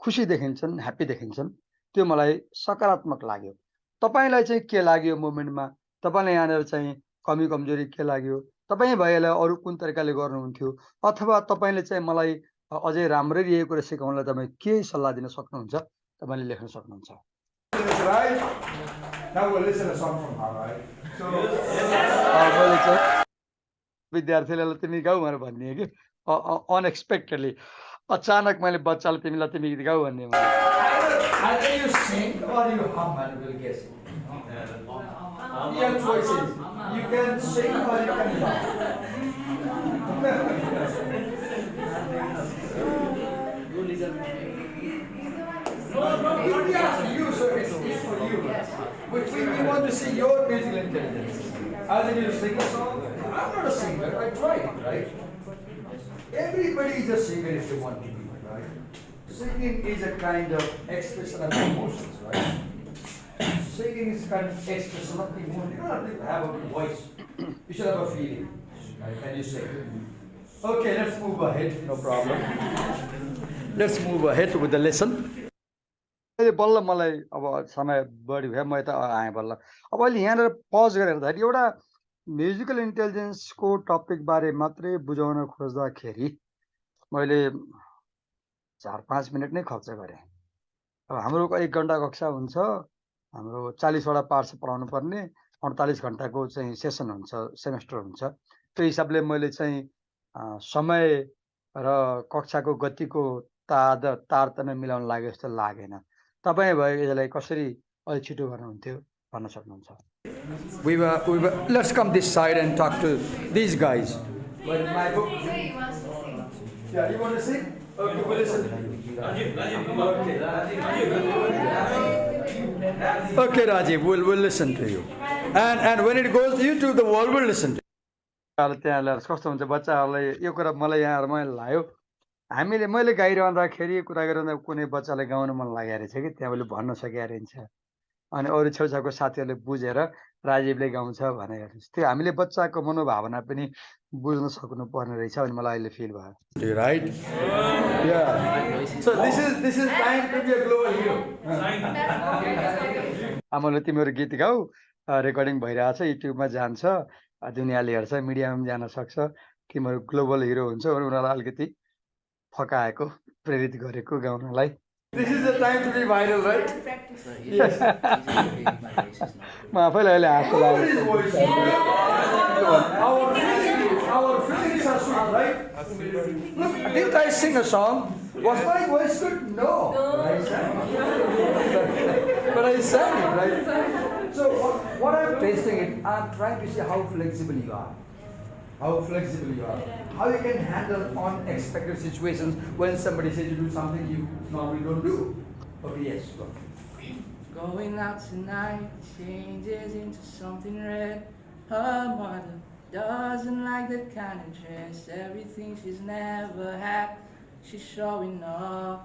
खुसी देखिन्छन्, ह्याप्पी देखिन्छन्, त्यो मलाई सकारात्मक लाग्यो। तपाईलाई चाहिँ के लाग्यो मोमेन्टमा? तपाईलाई यहाँनिर चाहिँ कमी कमजोरी के लाग्यो? तपाईँ भएलाई अरू कुन तरिकाले गर्नुहुन्थ्यो? अथवा तपाईले चाहिँ मलाई अझै राम्ररी यही कुरा सिकाउनलाई तपाईँ के सल्लाह दिन सक्नुहुन्छ? तपाईले लेख्न सक्नुहुन्छ। Right? Now we'll listen to a song from her, right? So, मैले चाहिँ विद्यार्थीलाई तिमी गाऊ भनेर भनिदिएँ कि अनएक्सपेक्टेडली अचानक मैले बच्चालाई तिमीलाई तिमी गीत गाऊ भन्ने either you sing or you hum and we'll guess it. You have choices. You can sing or you can hum. No, we ask you, so it's for you. We want to see your musical intelligence. Either you sing a song. I'm not a singer. I tried, right? Everybody is a singer if they want to be, right? Singing is a kind of expression of emotions, right? Singing is kind of expression of emotion. You don't have to have a voice. You should have a feeling. Right? Can you sing? Okay, let's move ahead. No problem. Let's move ahead with the lesson. अहिले बल्ल मलाई अब समय बढी भयो, म यता आएँ बल्ल। अब अहिले यहाँनिर पज गरेर हेर्दाखेरि एउटा म्युजिकल इन्टेलिजेन्सको टपिक बारे मात्रै बुझाउन खोज्दाखेरि मैले 4-5 मिनट नै खर्च गरेँ। अब हाम्रो 1 घन्टा कक्षा हुन्छ, हाम्रो 40वटा पार्ट्स पढाउनु पर्ने, 48 घन्टाको चाहिँ सेसन हुन्छ, सेमेस्टर हुन्छ। त्यो हिसाबले मैले चाहिँ समय र कक्षाको गतिको तारतम्य मिलाउन लाग्यो जस्तो लागेन। तपाईँ भए यसलाई कसरी अलि छिटो गर्नुहुन्थ्यो भन्न सक्नुहुन्छ? We were, let's come this side and talk to these guys. Well, my book. Yeah, you want to sing? Okay, we'll listen to you. Okay, Rajiv, we'll listen to you. And when it goes to YouTube, the world will listen to you. त्यहाँ कस्तो हुन्छ बच्चाहरूलाई यो कुरा मलाई यहाँ रमाइलो लाग्यो। मैले गाइरहँदाखेरि कुरा गरिरहँदा कुनै बच्चालाई गाउन मन लागेको रहेछ कि त्यहाँ उसले भन्न सकेको रहेछ, अनि अरू छेउछाउको साथीहरूले बुझेर राजीवले गाउँछ भनेर त्यो हामीले बच्चाको मनोभावना पनि बुझ्न सक्नुपर्ने रहेछ भने मलाई अहिले फिल भयो। Right? Yeah. So this is time to be a global hero. आमाले तिम्रो गीत गाऊ, रेकर्डिङ भइरहेछ, युट्युबमा जान्छ, दुनियाँले हेर्छ, मिडियामा पनि जान सक्छ, तिम्रो ग्लोबल हिरो हुन्छ भनेर उनीहरूलाई अलिकति फकाएको, प्रेरित गरेको गाउनलाई। This is the time to be viral, right? Yes. म आफैलाई अहिले हाँसो लाग्यो। Our feelings are sweet, right? Look, didn't I sing a song? Was my voice good? No. But I sang it, right? So what I'm tasting it, I'm trying to see how flexible you are. How flexible you are. How you can handle unexpected situations when somebody says you do something you normally don't do. Okay, yes, go. Going out tonight changes into something red. Her mother doesn't like the kind of dress, everything she's never had. She's showing off,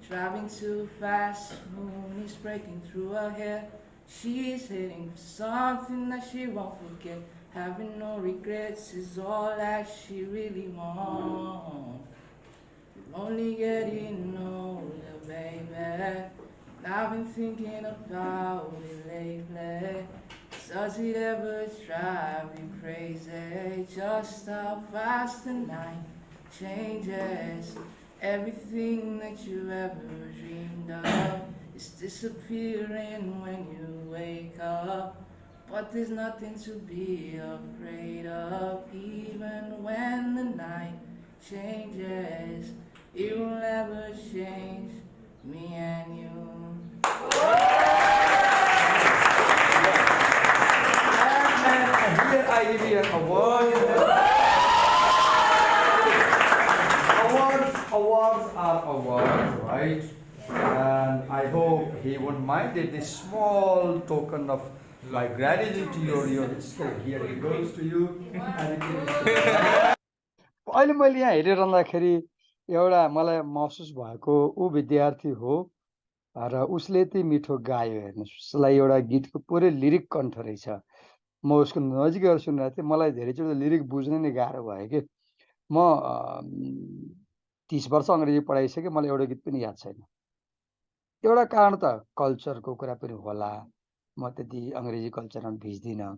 driving too fast, moon is breaking through her hair. She's heading for something that she won't forget. Having no regrets is all that she really wants. You're only getting older, baby. I've been thinking about it lately. Does it ever drive you crazy? Just how fast the night changes. Everything that you ever dreamed of is disappearing when you wake up. But there's nothing to be afraid of. Even when the night changes, it will never change me and you. And here I give you an award. Awards are awards, right? And I hope he won't mind it. This small token of my gratitude to your skill. Here it goes to you. And it अहिले मैले यहाँ हेरिरहँदाखेरि एउटा मलाई महसुस भएको ऊ विद्यार्थी हो र उसले यति मिठो गायो, हेर्नुहोस्, उसलाई एउटा गीतको पुरै लिरिक कण्ठ रहेछ। म उसको नजिकै गएर सुनिरहेको थिएँ। मलाई धेरैचोटि लिरिक बुझ्न नै गाह्रो भयो कि म 30 वर्ष अङ्ग्रेजी पढाइसकेँ, मलाई एउटा गीत पनि याद छैन। एउटा कारण त कल्चरको कुरा पनि होला, म त्यति अङ्ग्रेजी कल्चरमा भिज्दिनँ।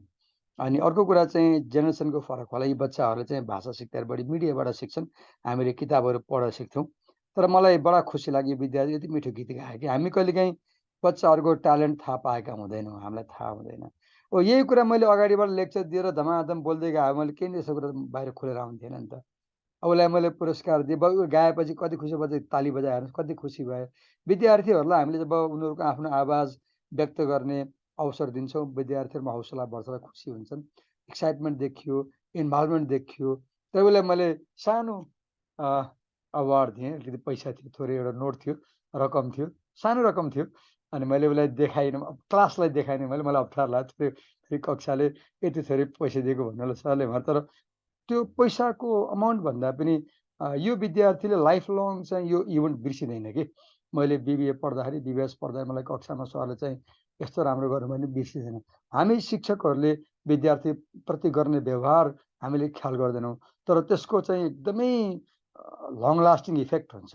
अनि अर्को कुरा चाहिँ जेनेरेसनको फरक होला। यी बच्चाहरूले चाहिँ भाषा सिक्दा बढी मिडियाबाट सिक्छन्, हामीले किताबहरू पढेर सिक्थ्यौँ। तर मलाई बडा खुसी लाग्यो विद्यार्थी यति मिठो गीत गायो कि हामी कहिलेकाहीँ बच्चाहरूको ट्यालेन्ट थाहा पाएका हुँदैनौँ, हामीलाई थाहा हुँदैन। यही कुरा मैले अगाडिबाट लेक्चर दिएर धमाधम बोल्दै गएँ, मैले केही यस्तो कुरा बाहिर खुलेर आउँथेन नि त। उसलाई मैले पुरस्कार दिएँ, गाएपछि कति खुसी बजाए, ताली बजाए हेर्नुहोस् कति खुसी भयो। विद्यार्थीहरूलाई हामीले जब उनीहरूको आफ्नो आवाज व्यक्त गर्ने अवसर दिन्छौँ, विद्यार्थीहरूमा हौसला बढ्छ र खुसी हुन्छन्। एक्साइटमेन्ट देखियो, इन्भल्भमेन्ट देखियो। त्यही बेला मैले सानो अवार्ड दिएँ, अलिकति पैसा थियो, थोरै एउटा नोट थियो, रकम थियो, सानो रकम थियो। अनि मैले उसलाई देखाइनँ, क्लासलाई देखाइनँ मैले, मलाई अप्ठ्यारो लाग्यो। फेरि कक्षाले यति थोरै पैसा दिएको भन्नु सरले भने, तर त्यो पैसाको अमाउन्ट भन्दा पनि यो विद्यार्थीले लाइफ लङ चाहिँ यो इभेन्ट बिर्सिँदैन कि। मैले बिबिए पढ्दाखेरि, BBIS पढ्दा मलाई कक्षामा सरले चाहिँ यस्तो राम्रो गर्नु भने बिर्सिँदैन। हामी शिक्षकहरूले विद्यार्थीप्रति गर्ने व्यवहार हामीले ख्याल गर्दैनौँ, तर त्यसको चाहिँ एकदमै लङ लास्टिङ इफेक्ट हुन्छ।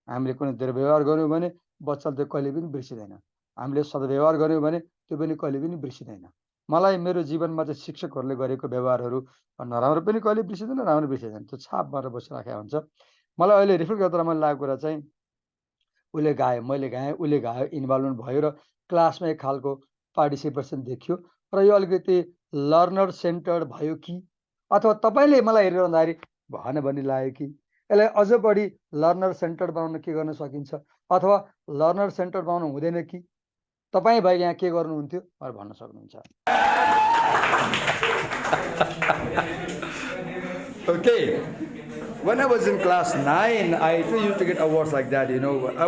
हामीले कुनै दुर्व्यवहार गऱ्यौँ भने बच्चाले त्यो कहिले पनि बिर्सिँदैन। हामीले सद्व्यवहार गऱ्यौँ भने त्यो पनि कहिले पनि बिर्सिँदैन। मलाई मेरो जीवनमा चाहिँ शिक्षकहरूले गरेको व्यवहारहरू नराम्रो पनि कहिले बिर्सिँदैन, राम्रो बिर्सिँदैन। त्यो छाप मारेर बसिराखेको हुन्छ। मलाई अहिले रिफ्लेक्ट गर्दा रमाइलो लागेको कुरा चाहिँ उसले गायो, मैले गाएँ, उसले गायो, इन्भल्भमेन्ट भयो र क्लासमा एक खालको पार्टिसिपेसन देखियो र यो अलिकति लर्नर सेन्टर्ड भयो कि, अथवा तपाईँले मलाई हेरिरहँदाखेरि भएन भन्ने लाग्यो कि, यसलाई अझ बढी लर्नर सेन्टर्ड बनाउन के गर्न सकिन्छ, अथवा लर्नर सेन्टर्ड बनाउनु हुँदैन कि, तपाईँ भाइ यहाँ के गर्नुहुन्थ्यो भनेर भन्न सक्नुहुन्छ। Okay. When I was in class 9, I too used to get awards like that. I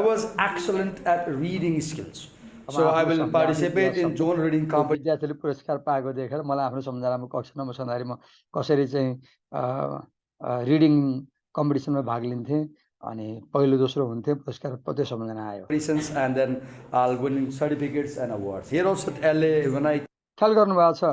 was excellent at reading skills. So I will participate in journal reading competition. विद्यार्थीले पुरस्कार पाएको देखेर मलाई आफ्नो सम्झनामा म कक्षा 9मा छँदाखेरि म कसरी चाहिँ रिडिङ कम्पिटिसनमा भाग लिन्थेँ अनि पहिलो दोस्रो हुन्थेँ, पुरस्कार त्यो सम्झना आयो। And then I'll win certificates and awards. Here also at LA, when I ख्याल गर्नुभएको छ,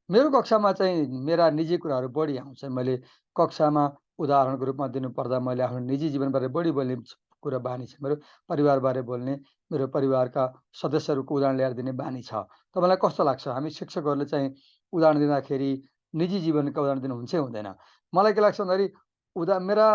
मेरो कक्षामा चाहिँ मेरा निजी कुराहरू बढी आउँछन्। मैले कक्षामा उदाहरणको रूपमा दिनुपर्दा मैले आफ्नो निजी जीवनबारे बढी बोल्ने कुरा बानी छ। मेरो परिवारबारे बोल्ने, मेरो परिवारका सदस्यहरूको उदाहरण ल्याएर दिने बानी छ। तपाईँलाई कस्तो लाग्छ, हामी शिक्षकहरूले चाहिँ उदाहरण दिँदाखेरि निजी जीवनका उदाहरण दिनु हुन्छ हुँदैन? मलाई के लाग्छ भन्दाखेरि मेरा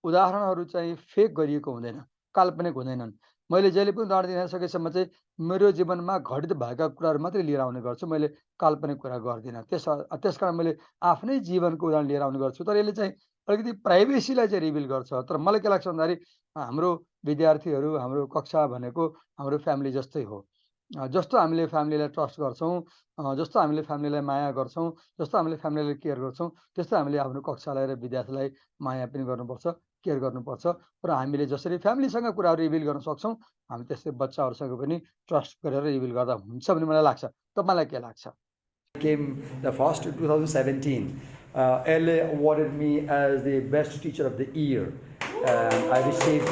उदाहरणहरू चाहिँ फेक गरिएको हुँदैन, काल्पनिक हुँदैनन्। मैले जहिले पनि उदाहरण दिन सकेसम्म चाहिँ मेरो जीवनमा घटित भएका कुराहरू मात्रै लिएर आउने गर्छु, मैले काल्पनिक कुरा गर्दिनँ। त्यसकारण मैले आफ्नै जीवनको उदाहरण लिएर आउने गर्छु, तर यसले चाहिँ अलिकति प्राइभेसीलाई चाहिँ रिभिल गर्छ। तर मलाई के लाग्छ भन्दाखेरि हाम्रो विद्यार्थीहरू, हाम्रो कक्षा भनेको हाम्रो फ्यामिली जस्तै हो। जस्तो हामीले फ्यामिलीलाई ट्रस्ट गर्छौँ, जस्तो हामीले फ्यामिलीलाई माया गर्छौँ, जस्तो हामीले फ्यामिलीलाई केयर गर्छौँ, त्यस्तो हामीले आफ्नो कक्षालाई र विद्यार्थीलाई माया पनि गर्नुपर्छ, केयर गर्नुपर्छ। र हामीले जसरी फ्यामिलीसँग कुराहरू रिभिल गर्न सक्छौँ, हामी त्यस्तै बच्चाहरूसँग पनि ट्रस्ट गरेर रिभिल गर्दा हुन्छ भन्ने मलाई लाग्छ। तपाईँलाई के लाग्छ? came the first in 2017. LA awarded me as the best teacher of the year. And I received.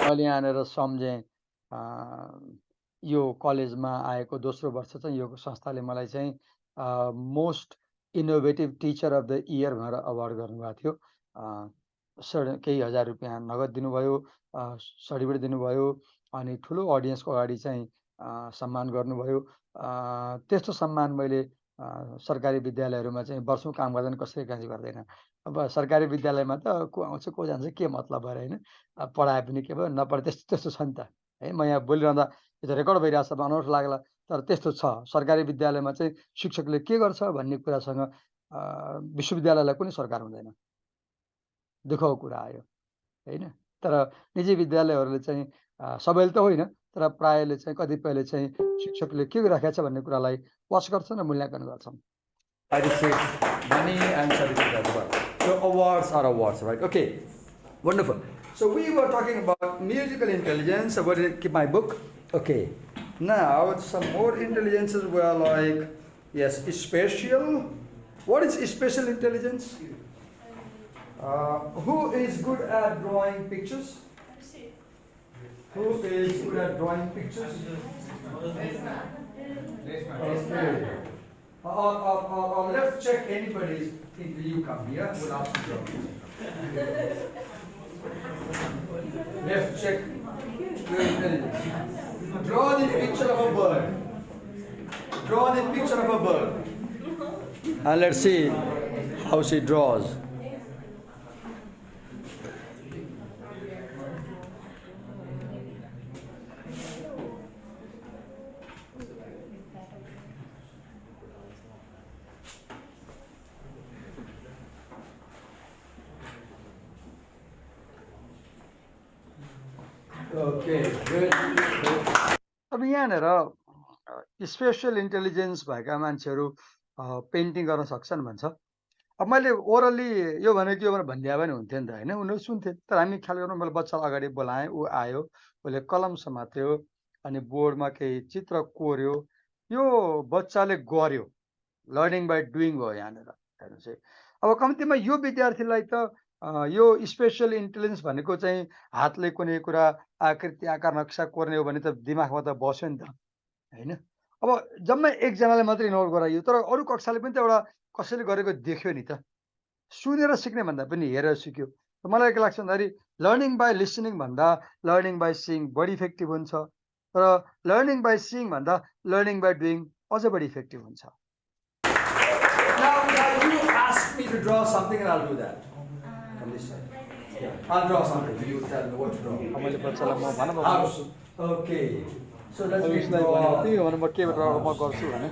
मैले यहाँनिर सम्झेँ, यो कलेजमा आएको दोस्रो वर्ष चाहिँ यो संस्थाले मलाई चाहिँ most innovative teacher of the year भनेर अवार्ड गर्नुभएको थियो। केही हजार रुपियाँ नगद दिनुभयो, सर्टिफिकेट दिनुभयो, अनि ठुलो अडियन्सको अगाडि चाहिँ सम्मान गर्नुभयो। त्यस्तो सम्मान मैले सरकारी विद्यालयहरूमा चाहिँ वर्षौँ काम गर्दैन कसैले काहीँ गर्दैन। अब सरकारी विद्यालयमा त को आउँछ को जान्छ के मतलब भएर होइन, पढाए पनि के भयो नपढाए त्यस्तो छ नि त है। म यहाँ बोलिरहँदा यो त रेकर्ड भइरहेछ, अनौठो लाग्ला, तर त्यस्तो छ। सरकारी विद्यालयमा चाहिँ शिक्षकले के गर्छ भन्ने कुरासँग विश्वविद्यालयलाई कुनै सरकार हुँदैन, दुःखको कुरा आयो होइन। तर निजी विद्यालयहरूले चाहिँ सबैले त होइन, तर प्रायःले चाहिँ कतिपयले चाहिँ शिक्षकले के गरिराखेको छ भन्ने कुरालाई वाच गर्छन् र मूल्याङ्कन गर्छन्। I received money and certificate as well. So awards are awards, right? Okay, wonderful. So we were talking about musical intelligence. I want to keep my book. Okay, now some more intelligences were like, yes, spatial. What is spatial intelligence? Who is good at drawing pictures? Who is good at drawing pictures? Okay. or left check anybody's until you come here. We'll ask you to left check your intelligence. Draw the picture of a bird. Draw the picture of a bird. And let's see how she draws. Okay, good. अब यहाँनिर special intelligence भएका मान्छेहरू painting गर्न सक्छन् भन्छ। अब मैले orally यो भनेको यो भनिदिए पनि हुन्थ्यो नि त होइन, उनीहरू सुन्थे। तर हामी ख्याल गर्नु, मैले बच्चालाई अगाडि बोलाएँ, ऊ आयो, उसले कलम समात्यो, अनि बोर्डमा केही चित्र कोर्यो। यो बच्चाले गर्यो, लर्निङ बाई डुइङ भयो यहाँनिर हेर्नुहोस् है। अब कम्तीमा यो विद्यार्थीलाई त यो स्पेसल इन्टेलिजेन्स भनेको चाहिँ हातले कुनै कुरा आकृति आकार नक्सा कोर्ने हो भने त दिमागमा त बस्यो नि त होइन। अब जम्मै एकजनाले मात्रै इन्भल्भ गराइयो, तर अरू कक्षाले पनि त एउटा कसैले गरेको देख्यो नि त। सुनेर सिक्ने भन्दा पनि हेरेर सिक्यो। मलाई के लाग्छ भन्दाखेरि लर्निङ बाई लिसनिङ भन्दा लर्निङ बाई सिइङ बढी इफेक्टिभ हुन्छ, र लर्निङ बाई सिइङ भन्दा लर्निङ बाई डुइङ अझ बढी इफेक्टिभ हुन्छ। Now you ask me to draw something and I'll do that. From this side. Yeah, I'll draw something. You tell me what to draw. मैले बच्चालाई म भन House. Okay. So let's उसलाई draw. तिमी भने म के ड्र म गर्छु भने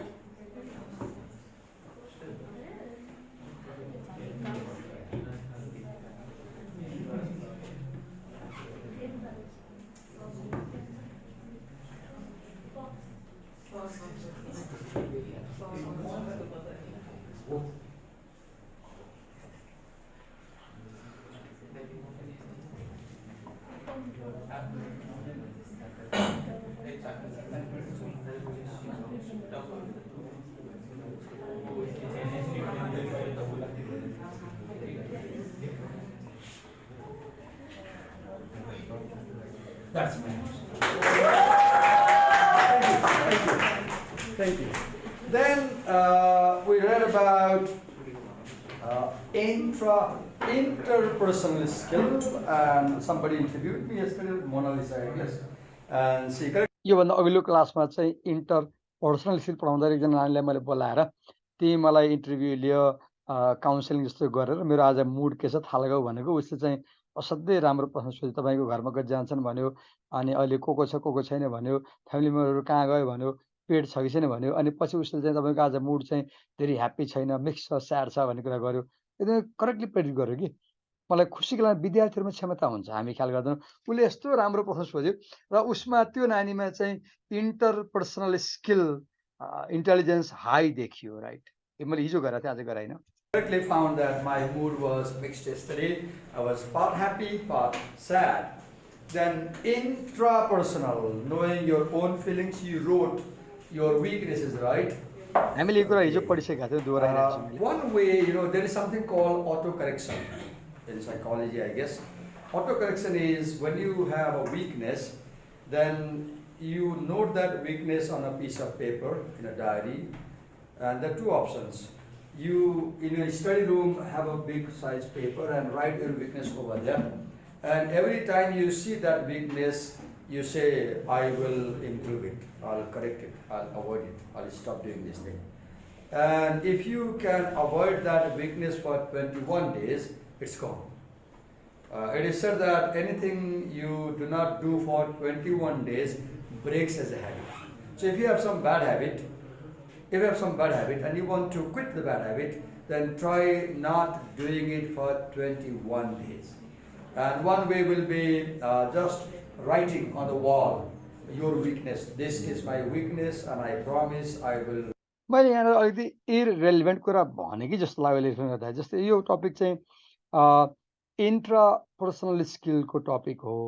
That's my house. Thank you. Then we read about interpersonal skill, and somebody interviewed me yesterday, Mona Lisa, I guess, and she corrected. योभन्दा अघिल्लो क्लासमा चाहिँ इन्टर पर्सनल स्किल पढाउँदा एकजना नानीलाई मैले बोलाएर तिमी मलाई इन्टरभ्यू लियो, काउन्सिलिङ जस्तो गरेर मेरो आज मुड के छ थाहा लगाऊ भनेको। उसले चाहिँ असाध्यै राम्रो प्रश्न सोध्यो। तपाईँको घरमा कति जान्छन् भन्यो, अनि अहिले को छ को छैन भन्यो, फ्यामिली मेम्बरहरू कहाँ गयो भन्यो, पेट छ कि छैन भन्यो। अनि पछि उसले चाहिँ तपाईँको आज मुड चाहिँ धेरै ह्याप्पी छैन, मिक्स छ, स्याड छ भन्ने कुरा गर्यो। एकदमै करेक्टली प्रेडिक्ट गर्यो कि। मलाई खुसीको लागि विद्यार्थीहरूमा क्षमता हुन्छ, हामी ख्याल गर्दैनौँ। उसले यस्तो राम्रो प्रश्न सोध्यो र उसमा त्यो नानीमा चाहिँ इन्टरपर्सनल स्किल इन्टेलिजेन्स हाई देखियो। राइट, मैले हिजो गरेको थिएँ, आज गराइन। Correctly found that my mood was mixed yesterday. I was part happy, part sad. Then intrapersonal, knowing your own feelings, you wrote your weaknesses, right? हामीले यो कुरा हिजो पढिसकेका थियौँ, दोहोऱ्याइरहेको छु मैले। One way, there is something called autocorrection in psychology, I guess. Autocorrection is when you have a weakness, then you note that weakness on a piece of paper in a diary, and there are two options. You, in your study room, have a big size paper and write your weakness over there. And every time you see that weakness, you say, I will improve it, I'll correct it, I'll avoid it, I'll stop doing this thing. And if you can avoid that weakness for 21 days, it's gone. It is said that anything you do not do for 21 days breaks as a habit. So if you have some bad habit, and you want to quit the bad habit, then try not doing it for 21 days. And one way will be just writing on the wall your weakness. This is my weakness and I promise I will. मैले यहाँनिर अलिकति irrelevant कुरा भने कि जस्तो लाग्यो लेख्नु गर्दा। जस्तै यो टपिक चाहिँ इन्ट्रापर्सनल स्किलको टपिक हो।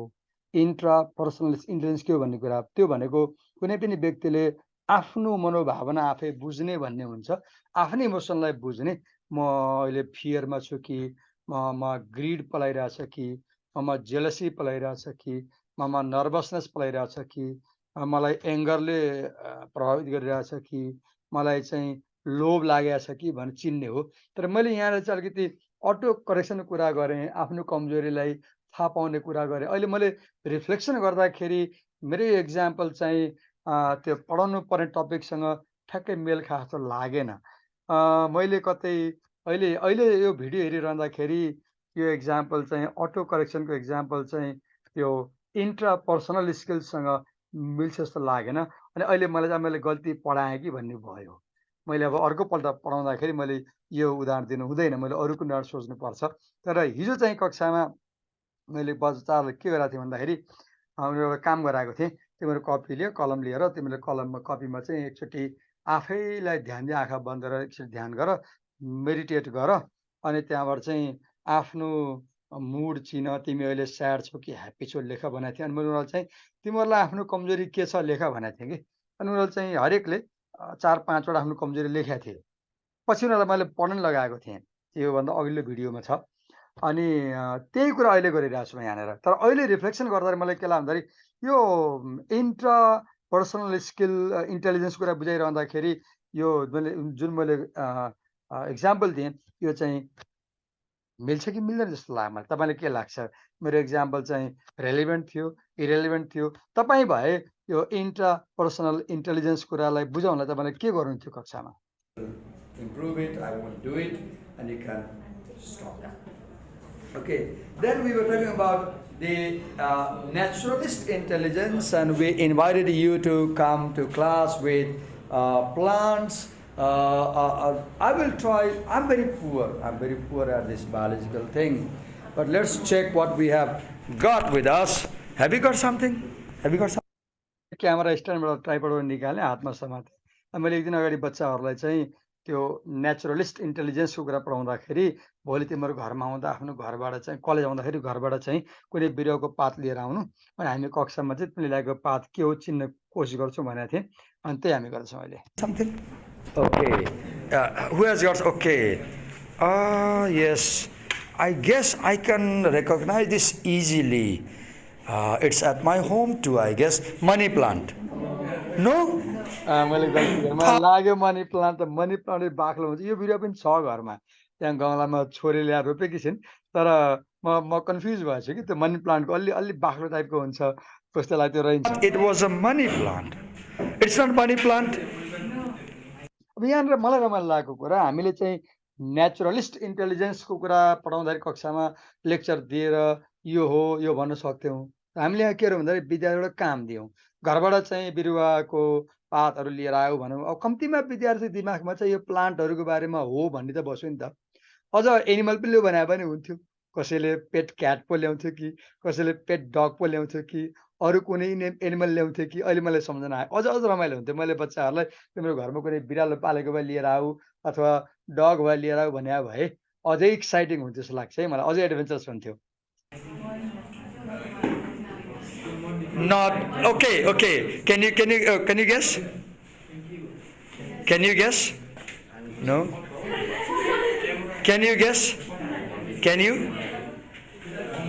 इन्ट्रापर्सनल इन्टेलिजेन्स के हो भन्ने कुरा, त्यो भनेको कुनै पनि व्यक्तिले आफ्नो मनोभावना आफै बुझ्ने भन्ने हुन्छ। आफ्नै इमोसनलाई बुझ्ने, म अहिले फियरमा छु कि, म ग्रिड पलाइरहेछ कि, म जेलसी पलाइरहेछ कि, म नर्भसनेस पलाइरहेछ कि, मलाई एङ्गरले प्रभावित गरिरहेछ कि, मलाई चाहिँ लोभ लागेको छ कि भनेर चिन्ने हो। तर मैले यहाँनिर चाहिँ अलिकति अटो करेक्सनको कुरा गरेँ, आफ्नो कमजोरीलाई थाहा पाउने कुरा गरेँ। अहिले मैले रिफ्लेक्सन गर्दाखेरि मेरो एक्जाम्पल चाहिँ त्यो पढाउनु पर्ने टपिकसँग ठ्याक्कै मेल खाएको जस्तो लागेन। मैले कतै अहिले अहिले यो भिडियो हेरिरहँदाखेरि यो एक्जाम्पल चाहिँ अटो करेक्सनको एक्जाम्पल चाहिँ त्यो इन्ट्रापर्सनल स्किल्ससँग मिल्छ जस्तो लागेन। अनि अहिले मैले गल्ती पढाएँ कि भन्ने भयो। मैले अब अर्कोपल्ट पढाउँदाखेरि मैले यो उदाहरण दिनु हुँदैन, मैले अरूको उदाहरण सोच्नुपर्छ। तर हिजो चाहिँ कक्षामा मैले बच्चाहरूलाई के गराएको थिएँ भन्दाखेरि मैले एउटा काम गराएको थिएँ। तिमीहरू कपी लियो, कलम लिएर तिमीले कपीमा चाहिँ एकचोटि आफैलाई ध्यान दिए, आँखा बन्द गरेर एकचोटि ध्यान गर, मेडिटेट गर। अनि त्यहाँबाट चाहिँ आफ्नो मुड चिन, तिमी अहिले स्याड छौ कि ह्याप्पी छौ लेख भनेको थिएँ। अनि मैले उनीहरूलाई चाहिँ तिमीहरूलाई आफ्नो कमजोरी के छ लेख भनेको थिएँ कि। अनि उनीहरूले चाहिँ हरेकले 4-5 वटा आफ्नो कमजोरी लेखेका थिए। पछि उनीहरूलाई मैले पढ्न लगाएको थिएँ, योभन्दा अघिल्लो भिडियोमा छ। अनि त्यही कुरा अहिले गरिरहेको छु म यहाँनिर। तर अहिले रिफ्लेक्सन गर्दाखेरि मलाई के लाग्यो भन्दाखेरि यो इन्ट्रा पर्सनल स्किल इन्टेलिजेन्स कुरा बुझाइरहँदाखेरि यो जुन मैले एक्जाम्पल दिएँ यो चाहिँ मिल्छ कि मिल्दैन जस्तो लाग्यो मलाई। तपाईँलाई के लाग्छ? मेरो एक्जाम्पल चाहिँ रेलिभेन्ट थियो, इरेलिभेन्ट थियो? तपाईँ भए यो इन्ट्रा पर्सनल इन्टेलिजेन्स कुरालाई बुझाउनलाई तपाईँले के गर्नुहुन्थ्यो कक्षामा? Improve it, I won't do it, and you can stop. Okay, then we were talking about the naturalist intelligence, and we invited you to come to class with plants. I will try. I'm very poor at this biological thing, but let's check what we have got with us. Have you got something? Have you got something? Camera स्ट्यान्डबाट ट्राइपडबाट निकालेँ, हातमा समातेँ। मैले एक दिन अगाडि बच्चाहरूलाई चाहिँ त्यो नेचुरलिस्ट इन्टेलिजेन्सको कुरा पढाउँदाखेरि भोलि तिमीहरू घरमा आउँदा आफ्नो घरबाट चाहिँ कलेज आउँदाखेरि घरबाट चाहिँ कुनै बिरुवाको पात लिएर आउनु। अनि हामी कक्षामा चाहिँ तिमीले ल्याएको पात के हो चिन्न कोसिस गर्छौँ भनेको थिएँ। अनि त्यही हामी गर्छौँ अहिले। Something? Okay. Who has got? Okay. Yes. I guess I can recognize this easily. It's at my home too, I guess. Money plant. No? मैले गल्ती गरेँ, मलाई लाग्यो मनी प्लान्ट त मनी प्लान्ट बाक्लो हुन्छ। यो बिरुवा पनि छ घरमा, त्यहाँ गमलामा छोरी ल्याएर रोपेकी छिन्। तर म कन्फ्युज भएछु कि त्यो मनी प्लान्टको अलि बाक्लो टाइपको हुन्छ, कस्तो लाग्यो त्यो रहन्छ। It was a money plant. It's not money plant. अब यहाँनिर मलाई रमाइलो लागेको कुरा हामीले चाहिँ नेचुरलिस्ट इन्टेलिजेन्सको कुरा पढाउँदाखेरि कक्षामा लेक्चर दिएर यो हो यो भन्न सक्थ्यौँ। हामीले यहाँ के गर्यौँ भन्दाखेरि विद्यार्थीबाट काम दियौँ। घरबाट चाहिँ बिरुवाको पातहरू लिएर आयो भनौँ। अब कम्तीमा विद्यार्थी दिमागमा चाहिँ यो प्लान्टहरूको बारेमा हो भन्ने त बस्यो नि त। अझ एनिमल पनि ल्यायो भने पनि हुन्थ्यो। कसैले पेट क्याट पो ल्याउँथ्यो कि, कसैले पेट डग पो ल्याउँथ्यो कि, अरू कुनै एनिमल ल्याउँथ्यो कि, अहिले मलाई सम्झना आयो। अझ रमाइलो हुन्थ्यो। मैले बच्चाहरूलाई तिम्रो घरमा कुनै बिरालो पालेको भए लिएर आऊ अथवा डग भए लिएर आऊ भने भए अझै एक्साइटिङ हुन्थ्यो जस्तो लाग्छ है मलाई, अझै एडभेन्चरस हुन्थ्यो। Not okay. Okay. Can you guess? Can you guess? No. Can you guess? Can you?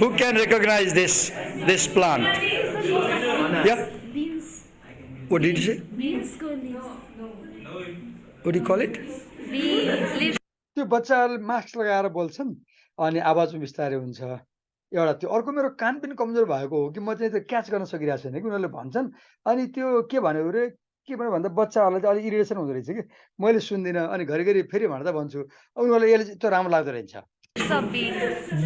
Who can recognize this plant? Yeah. Beans. What did you say? Beans को leaves. What do you call it? Beans leaves. त्यो बच्चाहरूले mask लगाएर बोल्छन् अनि आवाज पनि बिस्तारै हुन्छ। एउटा त्यो अर्को मेरो कान पनि कमजोर भएको हो कि म चाहिँ त्यो क्याच गर्न सकिरहेको छैन कि उनीहरूले भन्छन्। अनि त्यो के भन्यो अरे के भन्यो भन्दा बच्चाहरूलाई चाहिँ अलिक इरिटेसन हुँदो रहेछ कि मैले सुन्दिनँ। अनि घरिघरि फेरि भन्दा भन्छु, उनीहरूलाई यसले त्यो राम्रो लाग्दो रहेछ।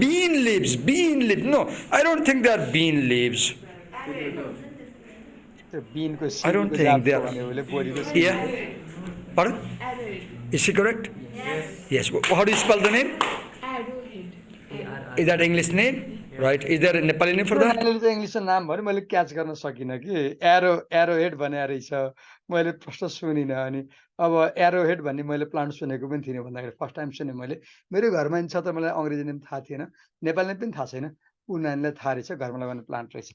Bean leaves. Bean leaves. No, I don't think they are bean leaves. त्यो बिनको I don't सिडको think they जातको are. भन्यो उसले, बोडीको seed. Yeah. Pardon? Is she correct? Yes. How do you spell the name? Is that English name? Right. Is there a Nepali name for that? नानीले चाहिँ इङ्ग्लिसमा नाम भन्यो, मैले क्याच गर्न सकिनँ कि। एरो हेड भने रहेछ, मैले प्रश्न सुनिनँ। अनि अब एरो हेड भन्ने मैले प्लान्ट सुनेको पनि थिइनँ भन्दाखेरि फर्स्ट टाइम सुनेँ मैले। मेरो घरमा नि छ तर मलाई अङ्ग्रेजी नेम थाहा थिएन, नेपाली नेम पनि थाहा छैन। ऊ नानीलाई थाहा रहेछ घरमा लगाउने प्लान्ट रहेछ।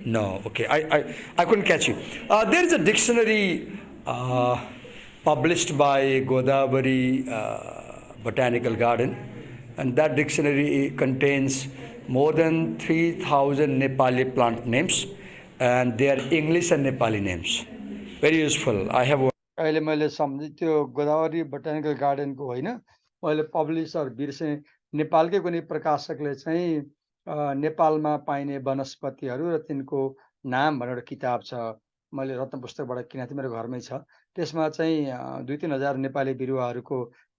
No. Okay. I couldn't catch you. There is a dictionary published by Godavari Botanical Garden, and that dictionary contains more than 3,000 Nepali plant names, and they are English and Nepali names. Very useful. I have अहिले मैले सम्झेँ त्यो Godavari botanical गार्डनको होइन, मैले publisher बिर्सेँ। नेपालकै कुनै प्रकाशकले चाहिँ नेपालमा पाइने वनस्पतिहरू र तिनको नाम भनेर एउटा किताब छ। मैले रत्न पुस्तकबाट किनेको थिएँ, मेरो घरमै छ। त्यसमा चाहिँ 2-3 हजार नेपाली बिरुवाहरूको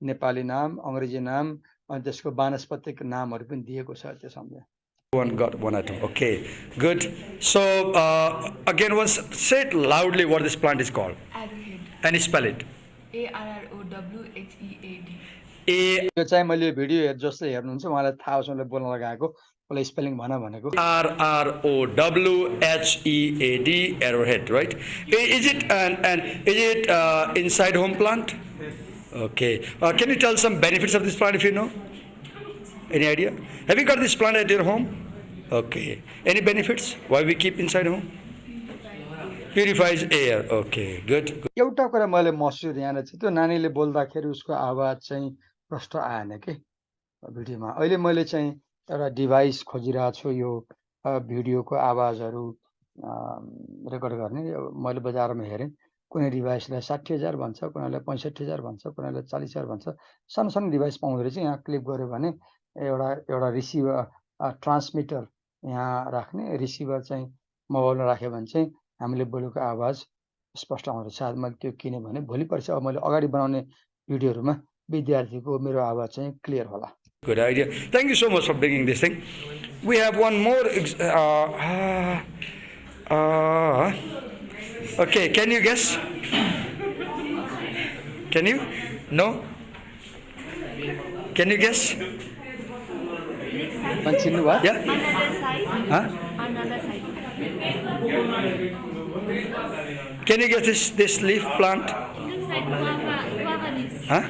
नेपाली नाम, अङ्ग्रेजी नाम अनि त्यसको वानस्पतिक नामहरू पनि दिएको छ त्यो सम्झेँ। One got one item. Okay, good. So again, once say it loudly what this plant is called. Arrowhead. And spell it. ARROWHEAD. यो चाहिँ मैले भिडियो जसले हेर्नुहुन्छ उहाँलाई थाहा छ, मैले बोल्न लगाएको, उसलाई स्पेलिङ भन भनेको। ARROWHEAD, arrowhead, right? Is it inside home plant? Okay. Can you tell some benefits of this plant if you know? Any idea? Have you got this plant at your home? Okay. Any benefits? Why we keep inside home? Purifies air. Okay. Good. एउटा कुरा मैले महसुस यहाँ चाहिँ त्यो नानीले बोल्दाखेरि उसको आवाज चाहिँ प्रष्ट आएन के भिडियोमा। अहिले मैले चाहिँ एउटा डिभाइस खोजिरहेको छु यो भिडियोको आवाजहरू रेकर्ड गर्ने। मैले बजारमा हेरेँ, कुनै डिभाइसलाई 60,000 भन्छ, कुनैलाई 65,000 भन्छ, कुनैलाई 40,000 भन्छ। सानो सानो डिभाइस पाउँदो रहेछ। यहाँ क्लिक गऱ्यो भने एउटा रिसिभर ट्रान्समिटर यहाँ राख्ने, रिसिभर चाहिँ मोबाइलमा राख्यो भने चाहिँ हामीले बोलेको आवाज स्पष्ट आउँछ। सायद मैले त्यो किने भने भोलि पर्सि अब मैले अगाडि बनाउने भिडियोहरूमा विद्यार्थीको मेरो आवाज चाहिँ क्लियर होला। Good idea. Thank you so much for bringing this thing. We have one more. Okay, can you guess? Can you? No? Can you guess? चिन्नु भयो? Yeah? Another side. Huh? Another side. Can you guess this leaf plant? Looks like guava leaves. Huh?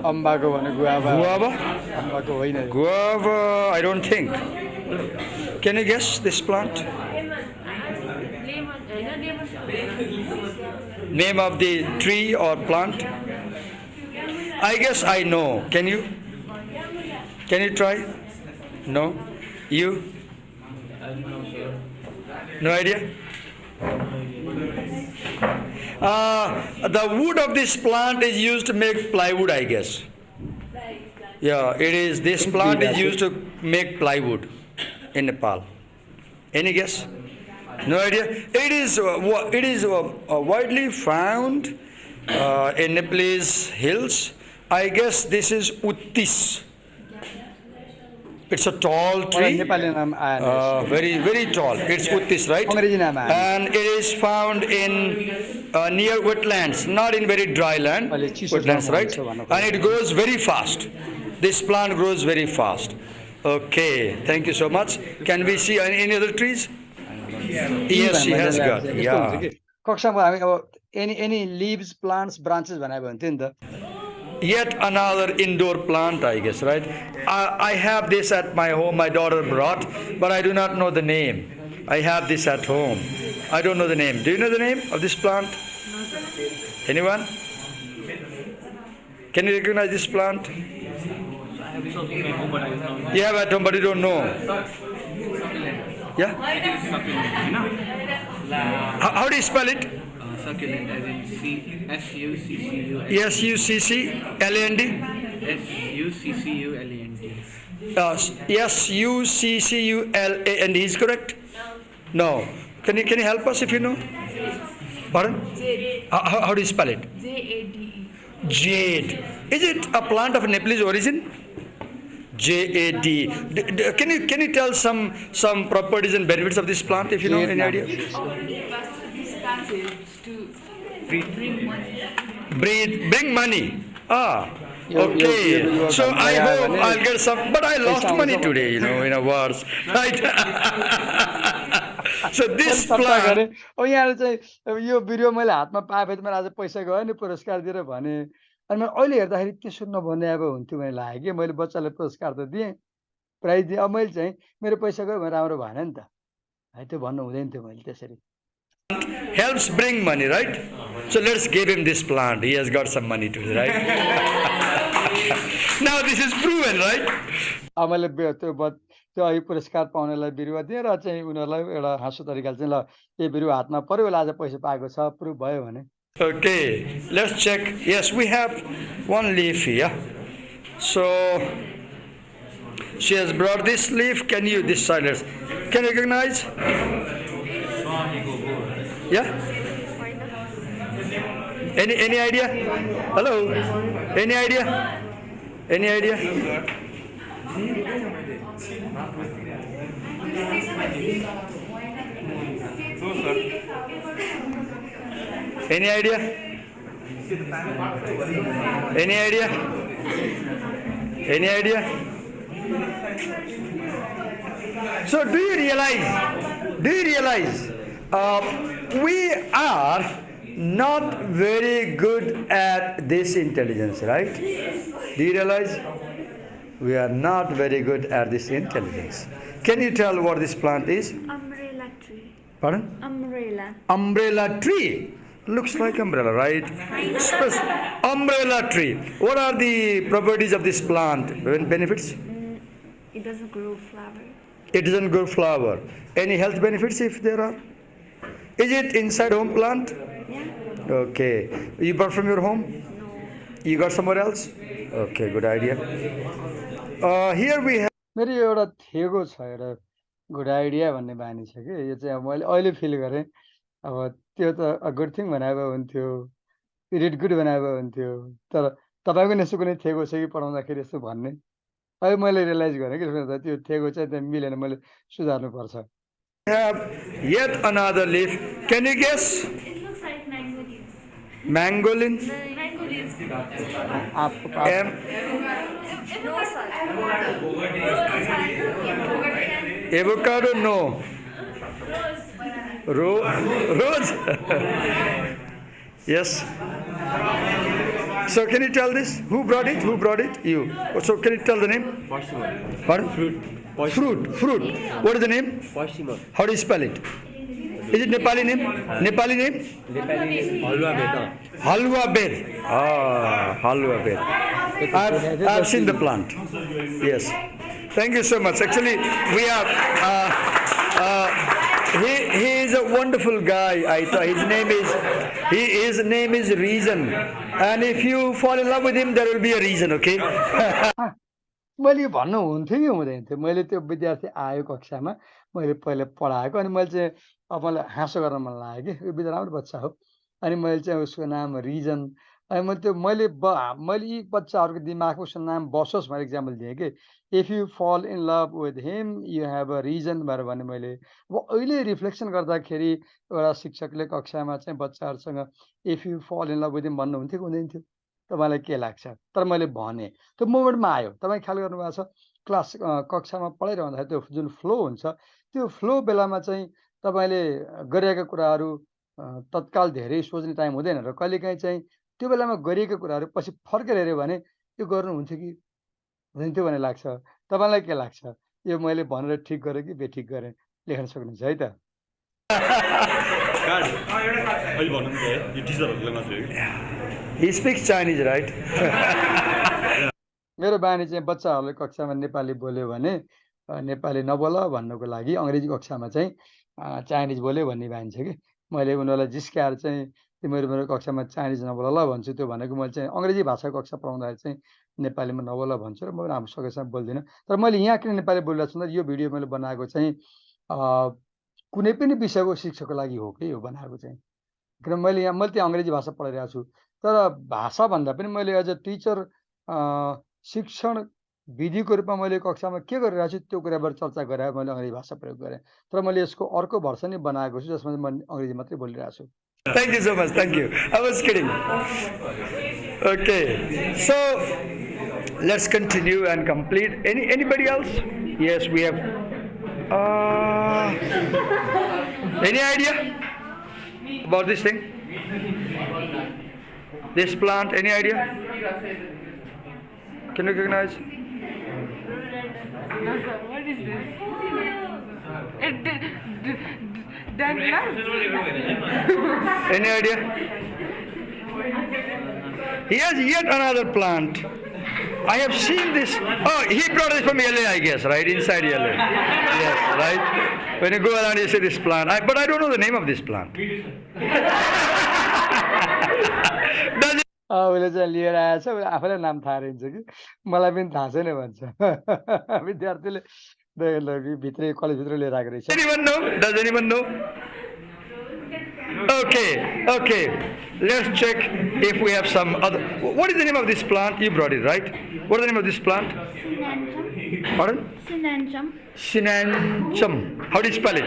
अम्बाको भने guava. Guava? अम्बाको होइन। Guava, I don't think. Can you guess this plant? Name of the tree or plant? I guess I know. Can you? Can you try? No? You? No idea? The wood of this plant is used to make plywood, I guess. Yeah, it is. This plant is used to make plywood in Nepal. Any guess? No idea. It is widely found in Nepalese hills. I guess this is Uttis. It's a tall tree. Nepali नाम आएन। Very, very tall. It's Uttis, right? अङ्ग्रेजी नाम आएन। And it is found in near wetlands, not in very dry land. Wetlands, right? And it grows very fast. This plant grows very fast. Okay, thank you so much. Can we see any other trees? Yes, she has got. Yeah. कक्षामा हामी अब any leaves, plants, branches बनायो भने थियो नि त। Yet another indoor plant, I guess, right? I have this at my home, my daughter brought, but I do not know the name. I have this at home. I don't know the name. Do you know the name of this plant? Anyone? Can you recognize this plant? You have at home, but you don't know. Yeah? How do you spell it? Succulent, as in S-U-C-C-U-L-A-N-D. S-U-C-C-L-A-N-D? S-U-C-C-U-L-A-N-D. S-U-C-C-U-L-A-N-D is correct? No. Can you help us if you know? Pardon? Jade. How do you spell it? Jade. Jade. Is it a plant of Nepalese origin? J-A-D. Can you tell some properties and benefits of this plant if you know any idea? It to bring money. Bring money. Okay. So I hope I'll get some, but I lost money today, in a wars. Right? So this plant. अब यहाँ चाहिँ अब यो video मैले हातमा पाएपछि मैले आज पैसा गयो नि पुरस्कार दिएर भने अनि मैले अहिले हेर्दाखेरि त्यसो नभन्ने अब हुन्थ्यो भने लाग्यो कि मैले बच्चालाई पुरस्कार त दिएँ प्राइज दिएँ। अब मैले चाहिँ मेरो पैसा गयो भने राम्रो भएन नि त है, त्यो भन्नु हुँदैन थियो मैले त्यसरी। Helps bring money, right? So let's give him this plant. He has got some money today, right? Now this is proven, right? अब मैले त्यो अघि पुरस्कार पाउनेलाई बिरुवा दिएँ र चाहिँ उनीहरूलाई एउटा हाँसो तरिकाले चाहिँ ल यो बिरुवा हातमा पर्यो, आज पैसा पाएको छ, प्रुभ भयो भने Okay, let's check. Yes, we have one leaf here. So she has brought this leaf. Can you this silence? Can you recognize? Yeah. Any idea? Hello. Any idea? Any idea? Any idea? Any idea? Any idea? So do you realize we are not very good at this intelligence, right? Do you realize? We are not very good at this intelligence. Can you tell what this plant is? Umbrella tree. Pardon? Umbrella. Umbrella tree. Looks like umbrella, right? Umbrella tree. What are the properties of this plant? Benefits? It doesn't grow flower. It doesn't grow flower. Any health benefits if there are? Is it inside home plant? Yeah. Okay. You bought from your home? No. You got somewhere else? Okay, good idea. Here we have. मेरो एउटा थेगो छ एउटा good idea भन्ने बानी छ कि यो चाहिँ अब मैले अहिले फिल गरेँ अब त्यो त गुड थिङ भने भए हुन्थ्यो इट गुड भने भए हुन्थ्यो तर तपाईँको नि यसो कुनै थेगो छ कि पढाउँदाखेरि यसो भन्ने अहिले मैले रियलाइज गरेँ कि त्यो थेगो चाहिँ त्यहाँ मिलेन मैले सुधार्नुपर्छ have yet another leaf. Can you guess? It looks like mango leaves. Mangolin? Mango leaves. Avocado? No. Rose? Yes. So can you tell this? Who brought it? Who brought it? You. So can you tell the name? Pardon? Fruit. What is the name? How do you spell it? Is it Nepali name? Nepali name? Halwa ber. Halwa ber. I've seen the plant. Yes. Thank you so much. Actually, we are. He is a wonderful guy. I thought his name is Reason, and if you fall in love with him, there will be a reason. Okay. मैले यो भन्नु हुन्थ्यो कि हुँदैन थियो मैले त्यो विद्यार्थी आयो कक्षामा मैले पहिले पढाएको अनि मैले चाहिँ अब मलाई हाँसो गर्न मन लाग्यो कि यो विद्या राम्रो बच्चा हो अनि मैले चाहिँ उसको नाम रिजन अनि मैले यी बच्चाहरूको दिमागमा उसको नाम बसोस् भनेर इक्जाम्पल दिएँ कि if you fall in love with him you have a reason भनेर भने मैले अब अहिले रिफ्लेक्सन गर्दाखेरि एउटा शिक्षकले कक्षामा चाहिँ बच्चाहरूसँग if you fall in love with हिम भन्नुहुन्थ्यो कि हुँदैन थियो तपाईँलाई के लाग्छ तर मैले भने त्यो मोमेन्टमा आयो तपाईँ ख्याल गर्नुभएको छ क्लास कक्षामा पढाइरहँदाखेरि त्यो जुन फ्लो हुन्छ त्यो फ्लो बेलामा चाहिँ तपाईँले गरिएका कुराहरू तत्काल धेरै सोच्ने टाइम हुँदैन र कहिलेकाहीँ चाहिँ त्यो बेलामा गरिएका कुराहरू पछि फर्केर हेऱ्यो भने यो गर्नुहुन्थ्यो कि हुँदैन थियो भन्ने लाग्छ तपाईँलाई के लाग्छ यो मैले भनेर ठिक गरेँ कि बेठिक गरेँ लेख्न सक्नुहुन्छ है त He speaks Chinese, right? मेरो बानी चाहिँ बच्चाहरूले कक्षामा नेपाली बोल्यो भने नेपाली नबोल भन्नको लागि अङ्ग्रेजी कक्षामा चाहिँ चाइनिज बोल्यो भन्ने बानी छ कि मैले उनीहरूलाई जिस्काएर चाहिँ तिमीहरू मेरो कक्षामा चाइनिज नबोल ल भन्छु त्यो भनेको मैले चाहिँ अङ्ग्रेजी भाषा कक्षा पढाउँदाखेरि चाहिँ नेपालीमा नबोल भन्छु र म राम्रो सकेसम्म बोल्दिनँ तर मैले यहाँ किन नेपाली बोलिरहेको छु भन्दा यो भिडियो मैले बनाएको चाहिँ कुनै पनि विषयको शिक्षाको लागि हो कि यो बनाएको चाहिँ किन मैले त्यहाँ अङ्ग्रेजी भाषा पढाइरहेको छु तर भाषाभन्दा पनि मैले एज अ टिचर शिक्षण विधिको रूपमा मैले कक्षामा के गरिरहेको छु त्यो कुराबाट चर्चा गरेर मैले अङ्ग्रेजी भाषा प्रयोग गरेँ तर मैले यसको अर्को भर्सन नै बनाएको छु जसमा म अङ्ग्रेजी मात्रै बोलिरहेको छु Thank you so much. Thank you. I was kidding. Okay. So let's continue and complete. Anybody else? Yes, we have. Any idea about this thing? This plant? Any idea? Can you recognize? What is this? Any idea? He has yet another plant. I have seen this. Oh, he brought it from LA, I guess, right? Inside LA. Yes, right? When you go around, you see this plant. But I don't know the name of this plant. उसले चाहिँ लिएर आएछ उसले आफैलाई नाम थाहा रहन्छ कि मलाई पनि थाहा छैन भन्छ विद्यार्थीले भित्रै कलेजभित्र लिएर आएको रहेछ Does anyone know? Okay. Let's check if we have some other. What is the name of this plant? You brought it, right? What is the name of this plant? Sinanchum. Pardon? Sinanchum. Sinanchum. How do you spell it?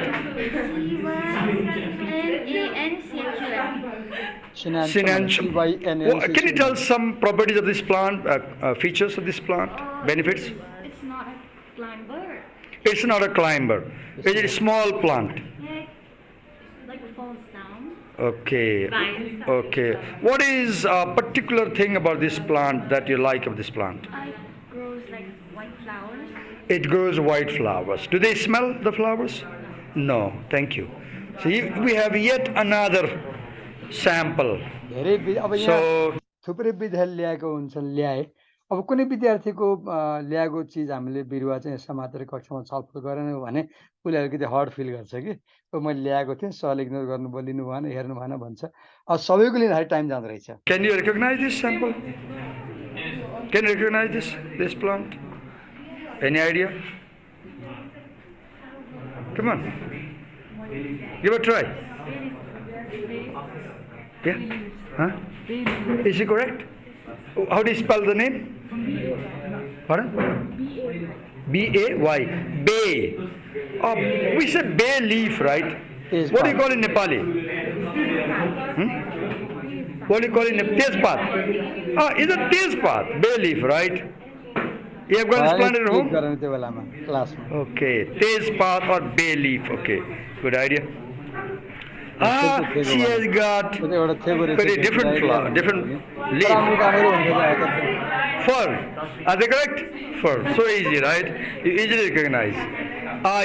Sinanchum. Sinanchum. Can you tell some properties of this plant, features of this plant, benefits? It's not a climber. It's not a climber. It's a small plant. Yeah, like falls down. Okay. What is a particular thing about this plant that you like of this plant? It grows like white flowers. It grows white flowers. Do they smell the flowers? No. Thank you. See, we have yet another sample. धेरै अब यहाँ थुप्रै विद्यार्थी ल्याएको हुन्छन् ल्याए अब कुनै विद्यार्थीको ल्याएको चिज हामीले बिरुवा चाहिँ यसमा मात्रै कक्षामा छलफल गरेनौँ भने उसले अलिकति हर्ड फिल गर्छ कि मैले ल्याएको थिएँ सरले इग्नोर गर्नु बोलिनु भएन हेर्नु भएन भन्छ अब सबैको लिँदाखेरि टाइम जाँदो रहेछ Can you recognize this sample? Can you recognize this plant? Any idea? Come on. Give a try. Yeah? Huh? Is it correct? How do you spell the name? Pardon? B-A-Y. Bay. We said bay leaf, right? What do you call it in Nepali? What do you call it in Tezpat? It's a Tezpat. Bay leaf, right? You have got this plant at home? Okay. Tezpat or bay leaf. Okay. Good idea. She has got very different flower, different leaf. Fur. Are they correct? Fur. So easy, right? You easily recognize.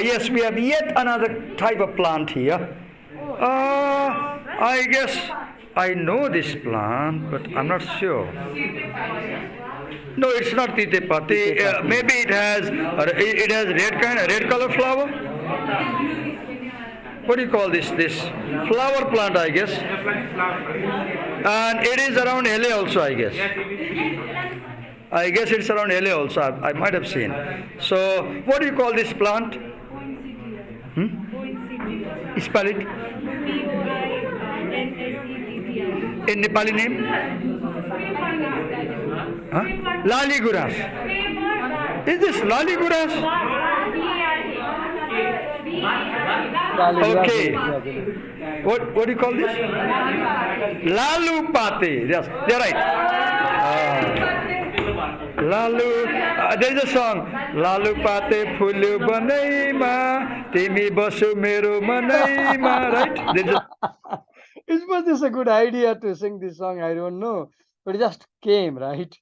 Yes, we have yet another type of plant here. I guess I know this plant, but I'm not sure. No, it's not titepati. Maybe it has red color flower. What do you call this? This flower plant, I guess. And it is around LA also, I guess. I guess it's around LA also. I might have seen. So, what do you call this plant? Spell it. In Nepali name? Lali Guras. Is this Lali Guras? Okay. What do you call this? Lalu Pate. Yes, they're right. Lalu. There is a song. Lalu Pate Phulu Banaima Timi Basu Meru Manaima. Right? It was just a good idea to sing this song. I don't know, but it just came, right?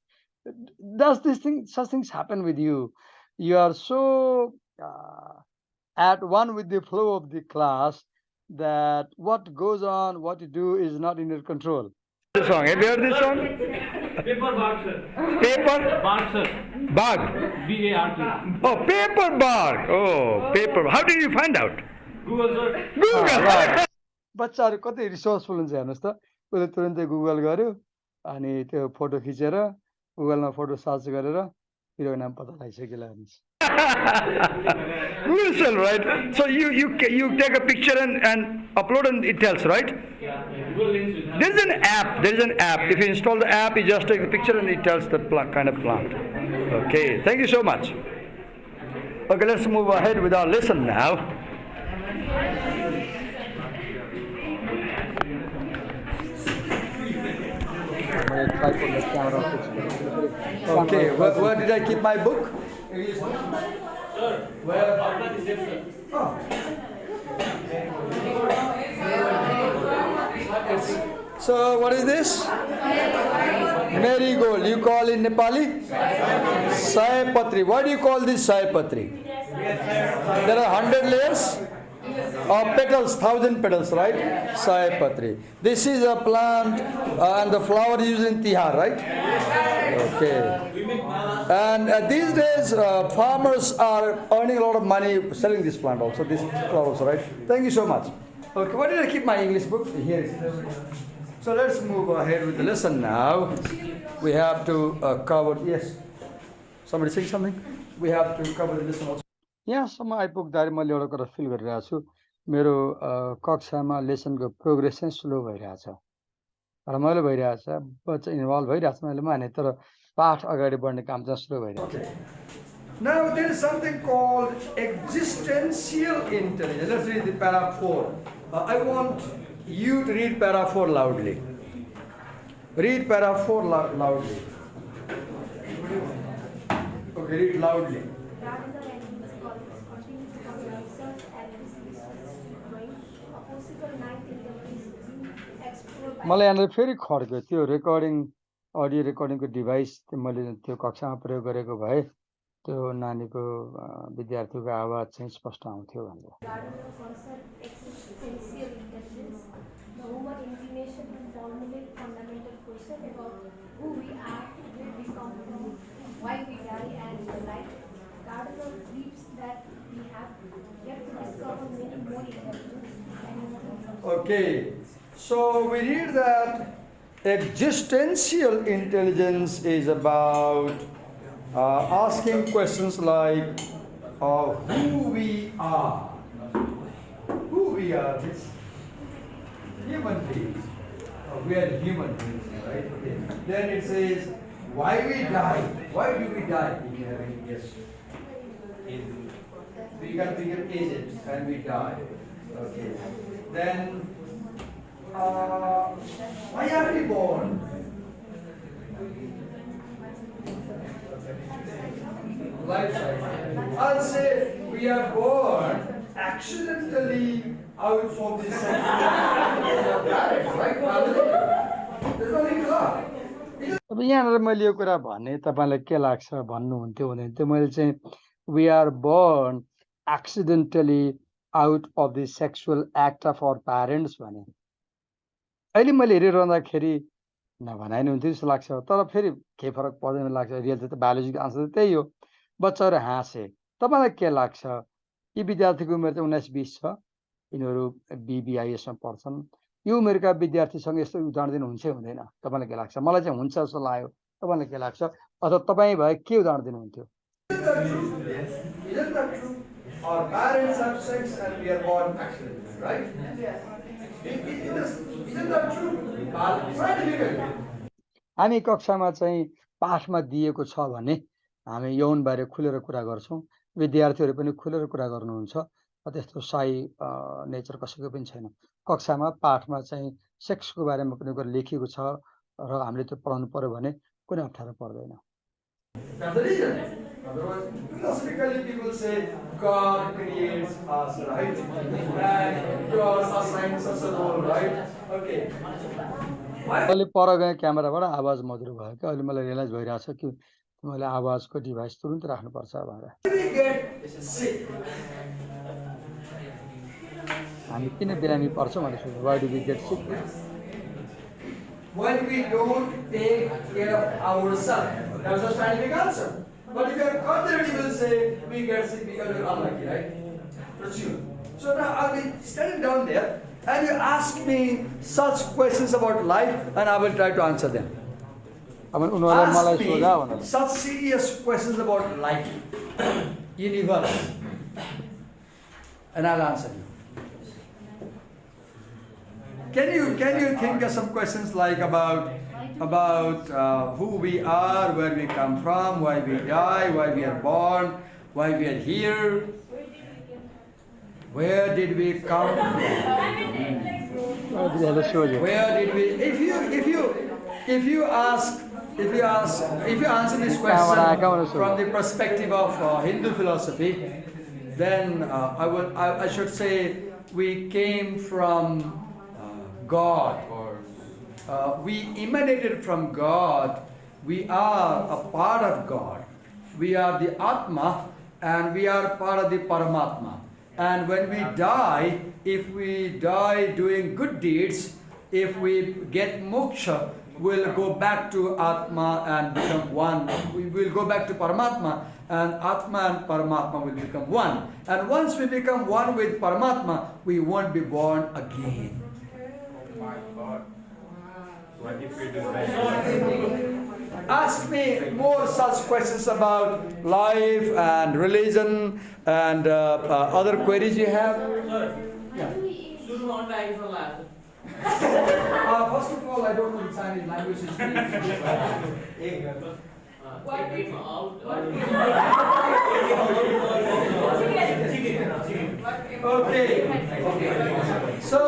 Does such things happen with you? You are so at one with the flow of the class that what goes on, what you do is not in your control. This song. Have you heard this song? Paper bark, sir. Paper? Bark, sir. Bark. B-A-R-K. Oh, paper bark. Oh, paper. How did you find out? Google, sir. Google. बच्चाहरू कति resourceful हुन्छ हेर्नुहोस् त उसले तुरन्तै Google गर्यो अनि त्यो फोटो खिचेर गुगलमा फोटो सर्च गरेर हिरोको नाम पत्ता लगाइसक्यो हेर्नुहोस् Google, right? So you take a picture and upload and it tells, right? There is an app. If you install the app, you just take the picture and it tells the kind of plant. Okay. Thank you so much. Okay, let's move ahead with our lesson now. Okay, where did I keep my book? So what is this? Marigold. You call in Nepali? Sai Patri. Why do you call this Sai Patri? There are 100 layers of petals, 1,000 petals, right? Sai Patri. This is a plant and the flower used in Tihar, right? Okay. And these days, farmers are earning a lot of money selling this plant also, these flowers, right? Thank you so much. Okay, where did I keep my English book? Here it is. So let's move ahead with the lesson now. We have to cover, yes, somebody saying something? We have to cover the lesson also. यहाँसम्म आइपुग्दाखेरि मैले एउटा कुरा feel गरिरहेको छु मेरो कक्षामा लेसनको progress चाहिँ स्लो भइरहेछ रमाइलो भइरहेछ बच्चा इन्भल्भ भइरहेछ मैले माने तर पाठ अगाडि बढ्ने काम चाहिँ स्लो भइरहेछ Now there is something called existential intelligence. Let's read the para 4. I want you to read para 4 loudly. Read para 4 loudly. Okay, read loudly. मलाई यहाँनिर फेरि खड्क्यो त्यो रेकर्डिङ अडियो रेकर्डिङको डिभाइस मैले त्यो कक्षामा प्रयोग गरेको भए त्यो नानीको विद्यार्थीको आवाज चाहिँ स्पष्ट आउँथ्यो भनेर the human inclination to formulate fundamental question about who we are, where we come from, why we die, and the like. Gardner believes that we have yet to discover many more intelligence. Okay, so we read that existential intelligence is about asking questions like who we are. Who we are, this human beings. We are human beings, right? Okay. Then it says why we die. Why do we die? If you have any guess. We got to get aged and we die. Okay. Then why are we born? Life cycle. I'll say we are born accidentally out of this parents, right? There's nothing wrong. अब यहाँनिर मैले यो कुरा भने तपाईँलाई के लाग्छ भन्नुहुन्थ्यो भने त्यो मैले चाहिँ we are born accidentally out of the sexual act of our parents भने अहिले मैले हेरिरहँदाखेरि नभनाइ हुन्थ्यो जस्तो लाग्छ तर फेरि के फरक पर्दैन लाग्छ रियल त बायोलोजिकल आन्सर त्यही हो बच्चाहरू हाँसे तपाईँलाई के लाग्छ यी विद्यार्थीको उमेर चाहिँ 19-20 छ यिनीहरू BBIS मा पढ्छन् यो उमेरका विद्यार्थीसँग यस्तो उदाहरण दिनुहुन्छ हुँदैन तपाईँलाई के लाग्छ मलाई चाहिँ हुन्छ जस्तो लाग्यो तपाईँलाई के लाग्छ अथवा तपाईँ भए के उदाहरण दिनुहुन्थ्यो Isn't that true? Our parents have sex and we are born accidentally, right? Isn't that true? Scientifically. हामी कक्षामा चाहिँ पाठमा दिएको छ भने हामी यौनबारे खुलेर कुरा गर्छौँ विद्यार्थीहरू पनि खुलेर कुरा गर्नुहुन्छ त्यस्तो साई नेचर कसैको पनि छैन कक्षामा पाठमा चाहिँ सेक्सको बारेमा कुनै कुरा लेखिएको छ र हामीले त्यो पढाउनु पर्यो भने कुनै अप्ठ्यारो पर्दैन That's the reason. Otherwise, philosophically people say God creates us, right? And God assigns us a role, right? Okay. अहिले पर गए क्यामेराबाट आवाज मधुर भयो क्या अहिले मलाई रियलाइज भइरहेछ कि मैले आवाजको डिभाइस तुरुन्तै राख्नुपर्छ भनेर हामी किन बिरामी पर्छौँ भनेर सोध्नु why do we get sick When we don't take care of ourselves, that's a scientific answer. But if you are conservative, you will say we get sick because we are unlucky, right? That's you. So now I'll be standing down there and you ask me such questions about life and I will try to answer them. Ask me such serious questions about life, universe, and I'll answer you. Can you think of some questions like about who we are, where we come from, why we die, why we are born, why we are here, where did we come from? Where did we? If you answer this question from the perspective of Hindu philosophy, then I should say we came from God, or we emanated from God. We are a part of God. We are the Atma, and we are part of the Paramatma. And when we die, if we die doing good deeds, if we get moksha, we'll go back to Atma and become one. We will go back to Paramatma, and Atma and Paramatma will become one. And once we become one with Paramatma, we won't be born again. Ask me more such questions about life and religion and other queries you have. Yeah. First of all, I don't know the Chinese language is okay. So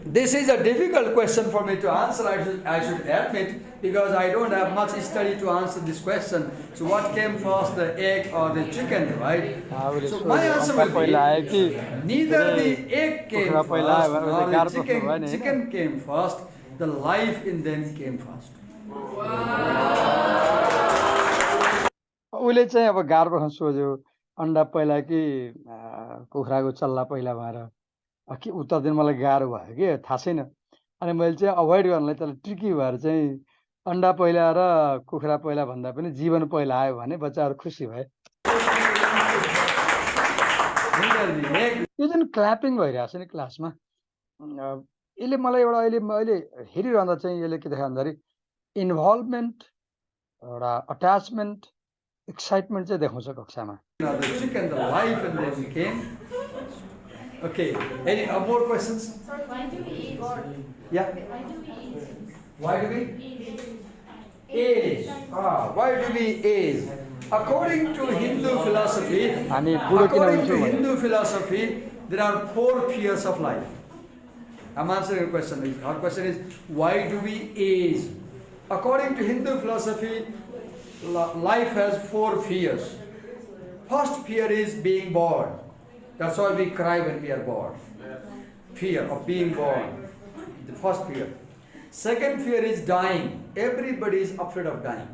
this is a difficult question for me to answer. I should admit, because I don't have much study to answer this question. So what came first, the egg or the chicken, right? So my answer will be neither the egg came first nor the chicken came first. The life in them came first. उसले चाहिँ अब गार्बसँग सोध्यो अन्डा पहिला कि कुखुराको चल्ला पहिला भएर के उत्तर दिन मलाई गाह्रो भयो कि थाहा छैन अनि मैले चाहिँ अभोइड गर्नलाई त्यसलाई ट्रिकी भएर चाहिँ अन्डा पहिला र कुखुरा पहिला भन्दा पनि जीवन पहिला आयो भने बच्चाहरू खुसी भए यो जुन क्ल्यापिङ भइरहेको छ नि क्लासमा यसले मलाई एउटा अहिले हेरिरहँदा चाहिँ यसले के देखायो भन्दाखेरि इन्भल्भमेन्ट एउटा अट्याचमेन्ट एक्साइटमेन्ट चाहिँ देखाउँछ कक्षामा Okay, any more questions? Why do we age? Yeah. Why do we Why do we age? age? Why do we age? According to Hindu philosophy, there are 4 fears of life. I'm answering your question. Our question is, why do we age? According to Hindu philosophy, life has 4 fears. First fear is being born. That's why we cry when we are born. Fear of being born. The first fear. Second fear is dying. Everybody is afraid of dying.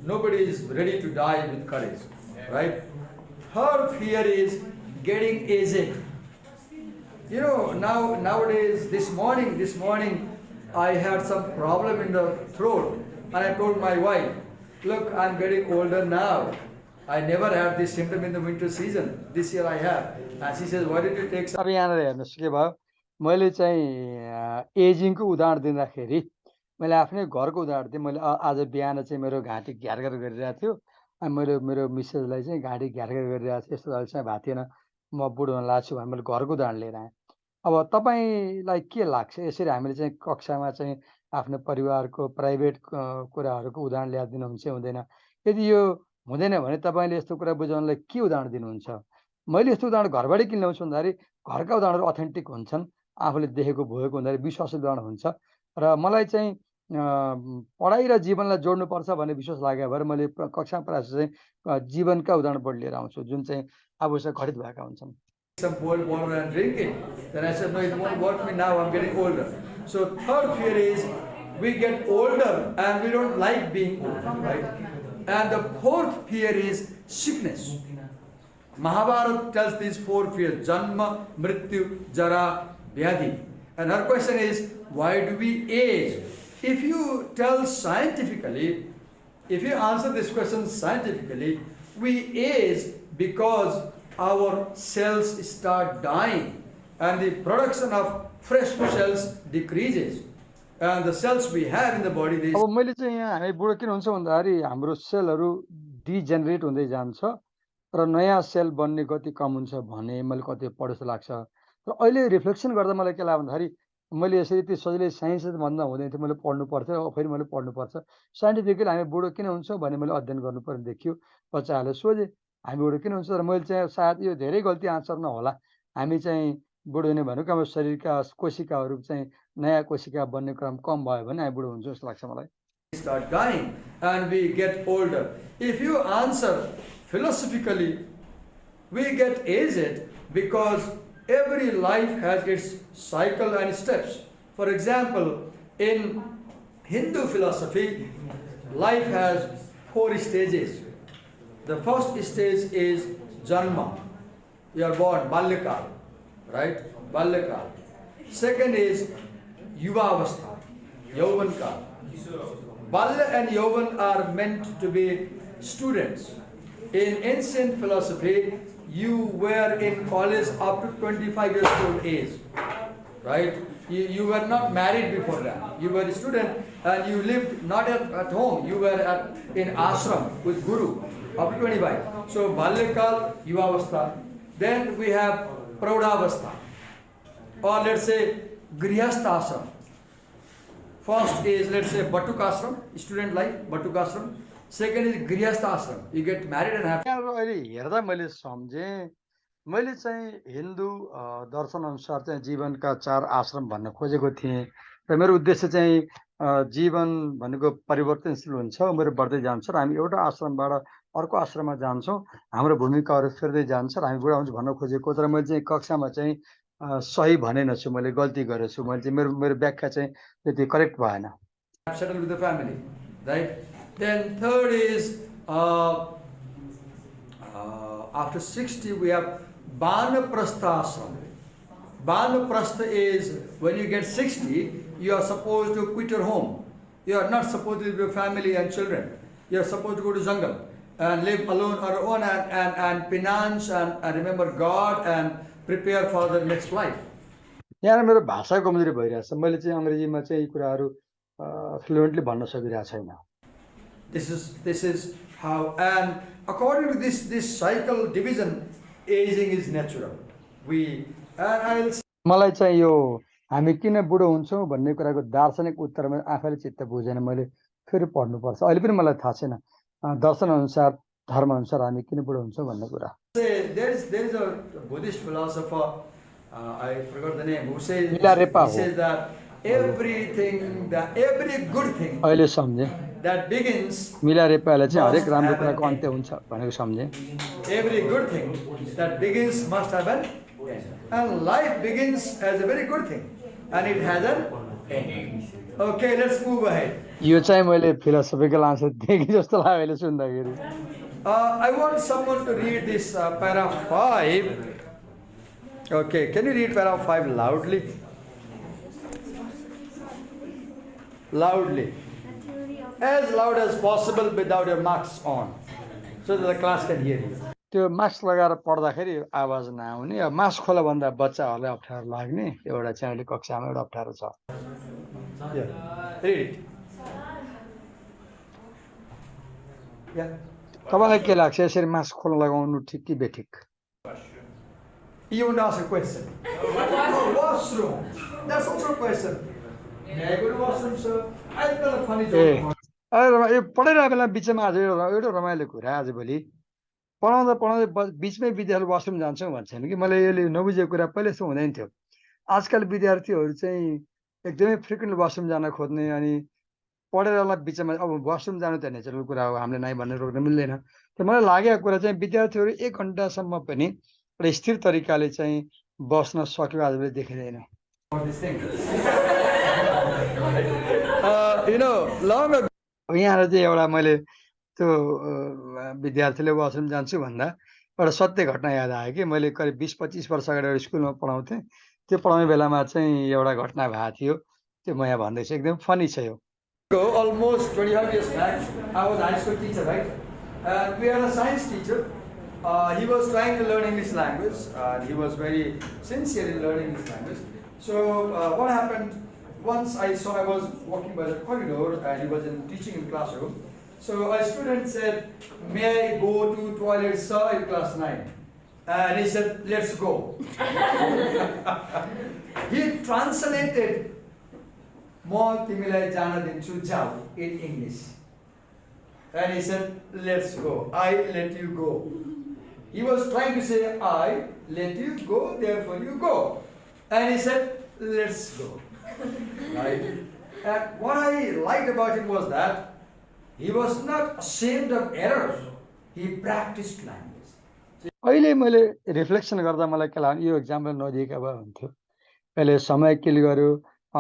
Nobody is ready to die with courage. Right? Third fear is getting aged. You know, nowadays, this morning, I had some problem in the throat. And I told my wife, look, I'm getting older now. I never had this symptom in the winter season. This year I have. And she says, why did you take some? अब यहाँनिर हेर्नुहोस् के भयो मैले चाहिँ एजिङको उदाहरण दिँदाखेरि मैले आफ्नै घरको उदाहरण दिएँ मैले आज बिहान चाहिँ मेरो घाँटी घ्यारघ्यार गरिरहेको थियो अनि मेरो मिसेसलाई चाहिँ घाँटी घ्यारघ्यार गरिरहेको थियो यस्तो अहिलेसम्म भएको थिएन म बुढो हुन लाग्छु भने मैले घरको उदाहरण लिएर आएँ अब तपाईँलाई के लाग्छ यसरी हामीले चाहिँ कक्षामा चाहिँ आफ्नो परिवारको प्राइभेट कुराहरूको उदाहरण ल्याएर दिनुहुन्छ हुँदैन यदि यो हुँदैन भने तपाईँले यस्तो कुरा बुझाउनलाई के उदाहरण दिनुहुन्छ मैले यस्तो उदाहरण घरबाटै किन ल्याउँछु भन्दाखेरि घरका उदाहरणहरू अथेन्टिक हुन्छन् आफूले देखेको भोगेको हुँदाखेरि विश्वास उदाहरण हुन्छ र मलाई चाहिँ पढाइ र जीवनलाई जोड्नुपर्छ भन्ने विश्वास लाग्यो भएर मैले कक्षामा पढाएको चाहिँ जीवनका उदाहरण बढी लिएर आउँछु जुन चाहिँ आफूसँग घटित भएका हुन्छन् Some boiled water and drink it. Then I said, no, it won't work me now, I'm getting older. So third fear is we get older and we don't like being old, right? And the fourth fear is sickness. Mahabharata tells these 4 fears, Janma, Mrityu, Jara, Vyadhi. And her question is, why do we age? If you tell scientifically, if you answer this question scientifically, we age because our cells start dying and the production of fresh cells decreases. And the cells we have in the body, they... अब मैले चाहिँ यहाँ हामी बुढो किन हुन्छ भन्दाखेरि हाम्रो सेलहरू डिजेनेरेट हुँदै जान्छ र नयाँ सेल बन्ने गति कम हुन्छ भने मैले कति पढ्यो जस्तो लाग्छ र अहिले रिफ्लेक्सन गर्दा मलाई के लाग्यो भन्दाखेरि मैले यसरी यति सजिलै साइन्स भन्दा हुँदैन थियो मैले पढ्नु पर्थ्यो फेरि मैले पढ्नुपर्छ साइन्टिफिकली हामी बुढो किन हुन्छौँ भने मैले अध्ययन गर्नुपर्ने देखियो बच्चाहरूले सोधे हामी बुढो किन हुन्छ र मैले चाहिँ सायद यो धेरै गल्ती आन्सर नहोला हामी चाहिँ बुढो हुने भनेको हाम्रो शरीरका कोशिकाहरू चाहिँ नयाँ कोशिका बन्ने क्रम कम भयो भने हामी बुढो हुन्छौँ जस्तो लाग्छ मलाई start dying and we get older. If you answer philosophically, we get aged because every life has its cycle and steps. For example, in Hindu philosophy, life has 4 stages. The first stage is Janma. You are born, Balyakal, right? Balyakal. Second is Yuvavastha, Yauvankal. Balya and Yauvan are meant to be students. In ancient philosophy, you were in college up to 25 years old age, right? You were not married before that. You were a student and you lived not at home. You were in ashram with guru up to 25. So Balyakal, Yuvavastha. Then we have Praudavastha, or let's say Grihastha ashram. First is, let's say, Batuk ashram, student life, Batuk ashram. Second is Grihastha ashram. You get married and have. यहाँ अहिले हेर्दा मैले सम्झेँ मैले चाहिँ हिन्दू दर्शन अनुसार चाहिँ जीवनका 4 आश्रम भन्न खोजेको थिएँ र मेरो उद्देश्य चाहिँ जीवन भनेको परिवर्तनशील हुन्छ, उमेर बढ्दै जान्छ र हामी एउटा आश्रमबाट अर्को आश्रममा जान्छौँ, हाम्रो भूमिकाहरू फेर्दै जान्छ र हामी बुढा हुन्छ भन्न खोजेको। तर मैले चाहिँ कक्षामा चाहिँ सही भनेन छु, मैले गल्ती गरेछु, मैले चाहिँ मेरो मेरो व्याख्या चाहिँ त्यति करेक्ट भएन। Settle with the family, right? Then third is after 60 we have Banaprastha ashram. Banaprastha is when you get 60, you are supposed to quit your home. You are not supposed to live with your family and children. You are supposed to go to jungle and live alone on your own and finance and remember God and prepare for the next life. यहाँ मेरो भाषा कमजोरी भइरहेछ, मैले चाहिँ अङ्ग्रेजीमा चाहिँ यी कुराहरू फ्लुएन्टली भन्न सकिरहेको छैन। This is how, and according to this cycle division, aging is natural. मलाई चाहिँ यो हामी किन बुढो हुन्छौँ भन्ने कुराको दार्शनिक उत्तरमा आफैले चित्त बुझेन, मैले फेरि पढ्नुपर्छ। अहिले पनि मलाई थाहा छैन दर्शन अनुसार धर्म अनुसार हामी किन बुढो हुन्छौँ भन्ने कुरा। There is a Buddhist philosopher, I forgot the name, who says, he says that every good thing अहिले सम्झे that begins, मिला रेपाले चाहिँ हरेक राम्रो कुराको अन्त्य हुन्छ भनेको सम्झे। every good thing that begins must have an end, and life begins as a very good thing and it has an end. Okay, let's move ahead. यो चाहिँ मैले फिलोसफिकल आन्सर दिएँ कि जस्तो लाग्यो अहिले सुन्दाखेरि। I want someone to read this para 5. Okay, can you read para 5 loudly? Loudly. As loud as possible without your masks on, so that the class can hear you. त्यो mask लगाएर पढ्दाखेरि आवाज नआउने, अब मास्क खोला भन्दा बच्चाहरूलाई अप्ठ्यारो लाग्ने, एउटा चाहिँ अहिले कक्षामा एउटा अप्ठ्यारो छ। Yeah, read it. Yeah. तपाईलाई के लाग्छ यसरी मास्क खोला लगाउनु ठिक कि बेठिक? You want to ask a question? Oh, washroom. That's also a question. May I go to washroom, sir? I've got a funny joke. यो पढाइरहेको बेला बिचमा आज एउटा रमाइलो कुरा आजभोलि पढाउँदा बिचमै विद्यार्थी वासरुम जान्छौँ भन्छन् कि मैले यसले नबुझेको कुरा पहिले यस्तो हुँदैन थियो। आजकल विद्यार्थीहरू चाहिँ एकदमै फ्रिक्वेन्टली वासरुम जान खोज्ने अनि पढेर बिचमा अब वासरुम जानु त नेचरल कुरा हो, हामीले नाइ भनेर रोक्न मिल्दैन। तर मलाई लागेको कुरा चाहिँ विद्यार्थीहरू 1 घन्टासम्म पनि एउटा स्थिर तरिकाले चाहिँ बस्न सक्यो आजभोलि देखिँदैन। यहाँ चाहिँ एउटा मैले त्यो विद्यार्थीले वासरुम जान्छु भन्दा एउटा सत्य घटना याद आयो कि मैले करिब 20-25 वर्ष अगाडि एउटा स्कुलमा पढाउँथेँ। त्यो पढाउने बेलामा चाहिँ एउटा घटना भएको थियो, त्यो म यहाँ भन्दैछु, एकदम फनी छ यो। Almost 25 years back, I was a high school teacher, right? And we had a science teacher. He was trying to learn English language. He was very sincere in learning English language. So what happened? Once I was walking by the corridor and he was teaching in classroom. So a student said, "May I go to toilet, sir, in class 9?" And he said, "Let's go." He translated "Ma timilai jana dinchu jao" in English. And he said, "Let's go. I let you go." He was trying to say, "I let you go, therefore you go." And he said, "Let's go." Right? And what I liked about him was that he was not ashamed of errors. He practiced language. अहिले मैले reflection गर्दा मलाई के लाग्यो, यो example नदिएका भए हुन्थ्यो। पहिले समय किल गर्यो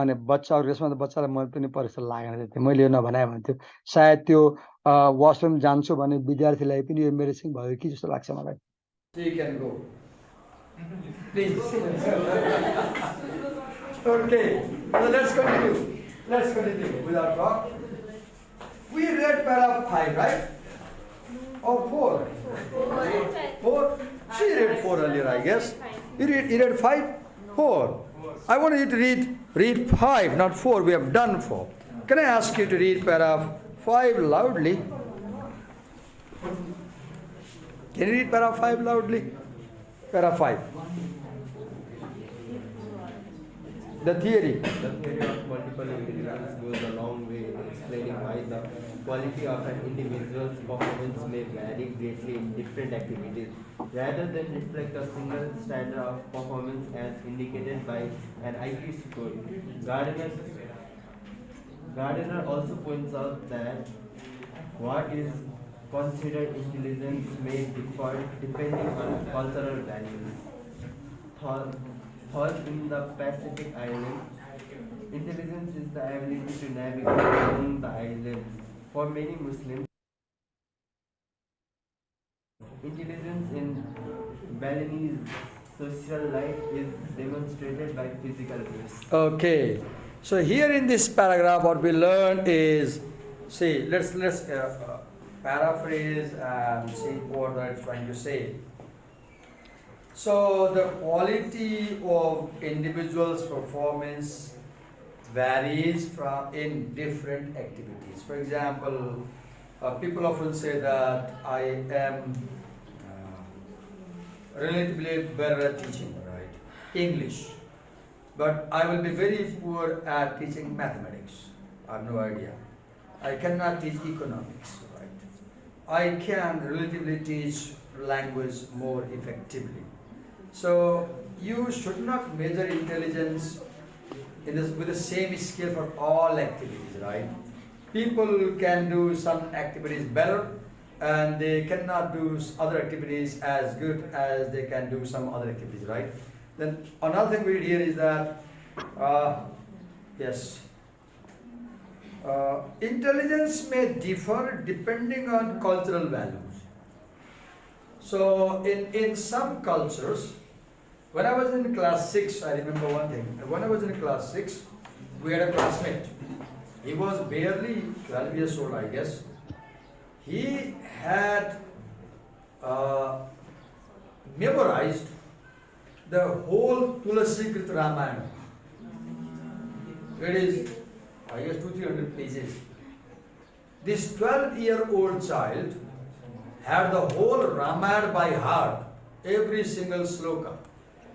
अनि बच्चाहरू यसमा त बच्चालाई मन पनि परीक्षा लागेन थियो, मैले यो नभनाए भन्थ्यो। सायद त्यो वासरुम जान्छु भने विद्यार्थीलाई पनि यो मेरेसिङ भयो कि जस्तो लाग्छ मलाई। You can go. Please. Okay, so let's continue. Let's continue with our talk. We read paragraph 5, right? Or 4? 4? She read 4 earlier, I guess. You read 5? No. 4. I want you to read 5, not 4. We have done 4. Can I ask you to read paragraph 5 loudly? Can you read paragraph 5 loudly? Paragraph 5. The theory. The theory of multiple intelligence goes a long way in explaining why the quality of an individual's performance may vary greatly in different activities, rather than reflect a single standard of performance as indicated by an IQ score. Gardner also points out that what is considered intelligence may differ depending on cultural values. Thought in the Pacific Islands, intelligence is the ability to navigate among the islands. For many Muslims, intelligence in Balinese social life is demonstrated by physical gifts. Okay. So here in this paragraph, what we learn is, see, let's paraphrase and see what it's trying to say. So the quality of individual's performance varies in different activities. For example, people often say that I am relatively better at teaching, right? English. But I will be very poor at teaching mathematics. I have no idea. I cannot teach economics, right? I can relatively teach language more effectively. So you should not measure intelligence with the same scale for all activities, right? People can do some activities better and they cannot do other activities as good as they can do some other activities, right? Then another thing we read here is that, yes, intelligence may differ depending on cultural values. So in some cultures, when I was in class 6, I remember one thing. When I was in class 6, we had a classmate. He was barely 12 years old, I guess. He had memorized the whole Tulasi Krit Ramayana. It is, I guess, 200-300 pages. This 12-year-old child had the whole Ramayana by heart, every single sloka.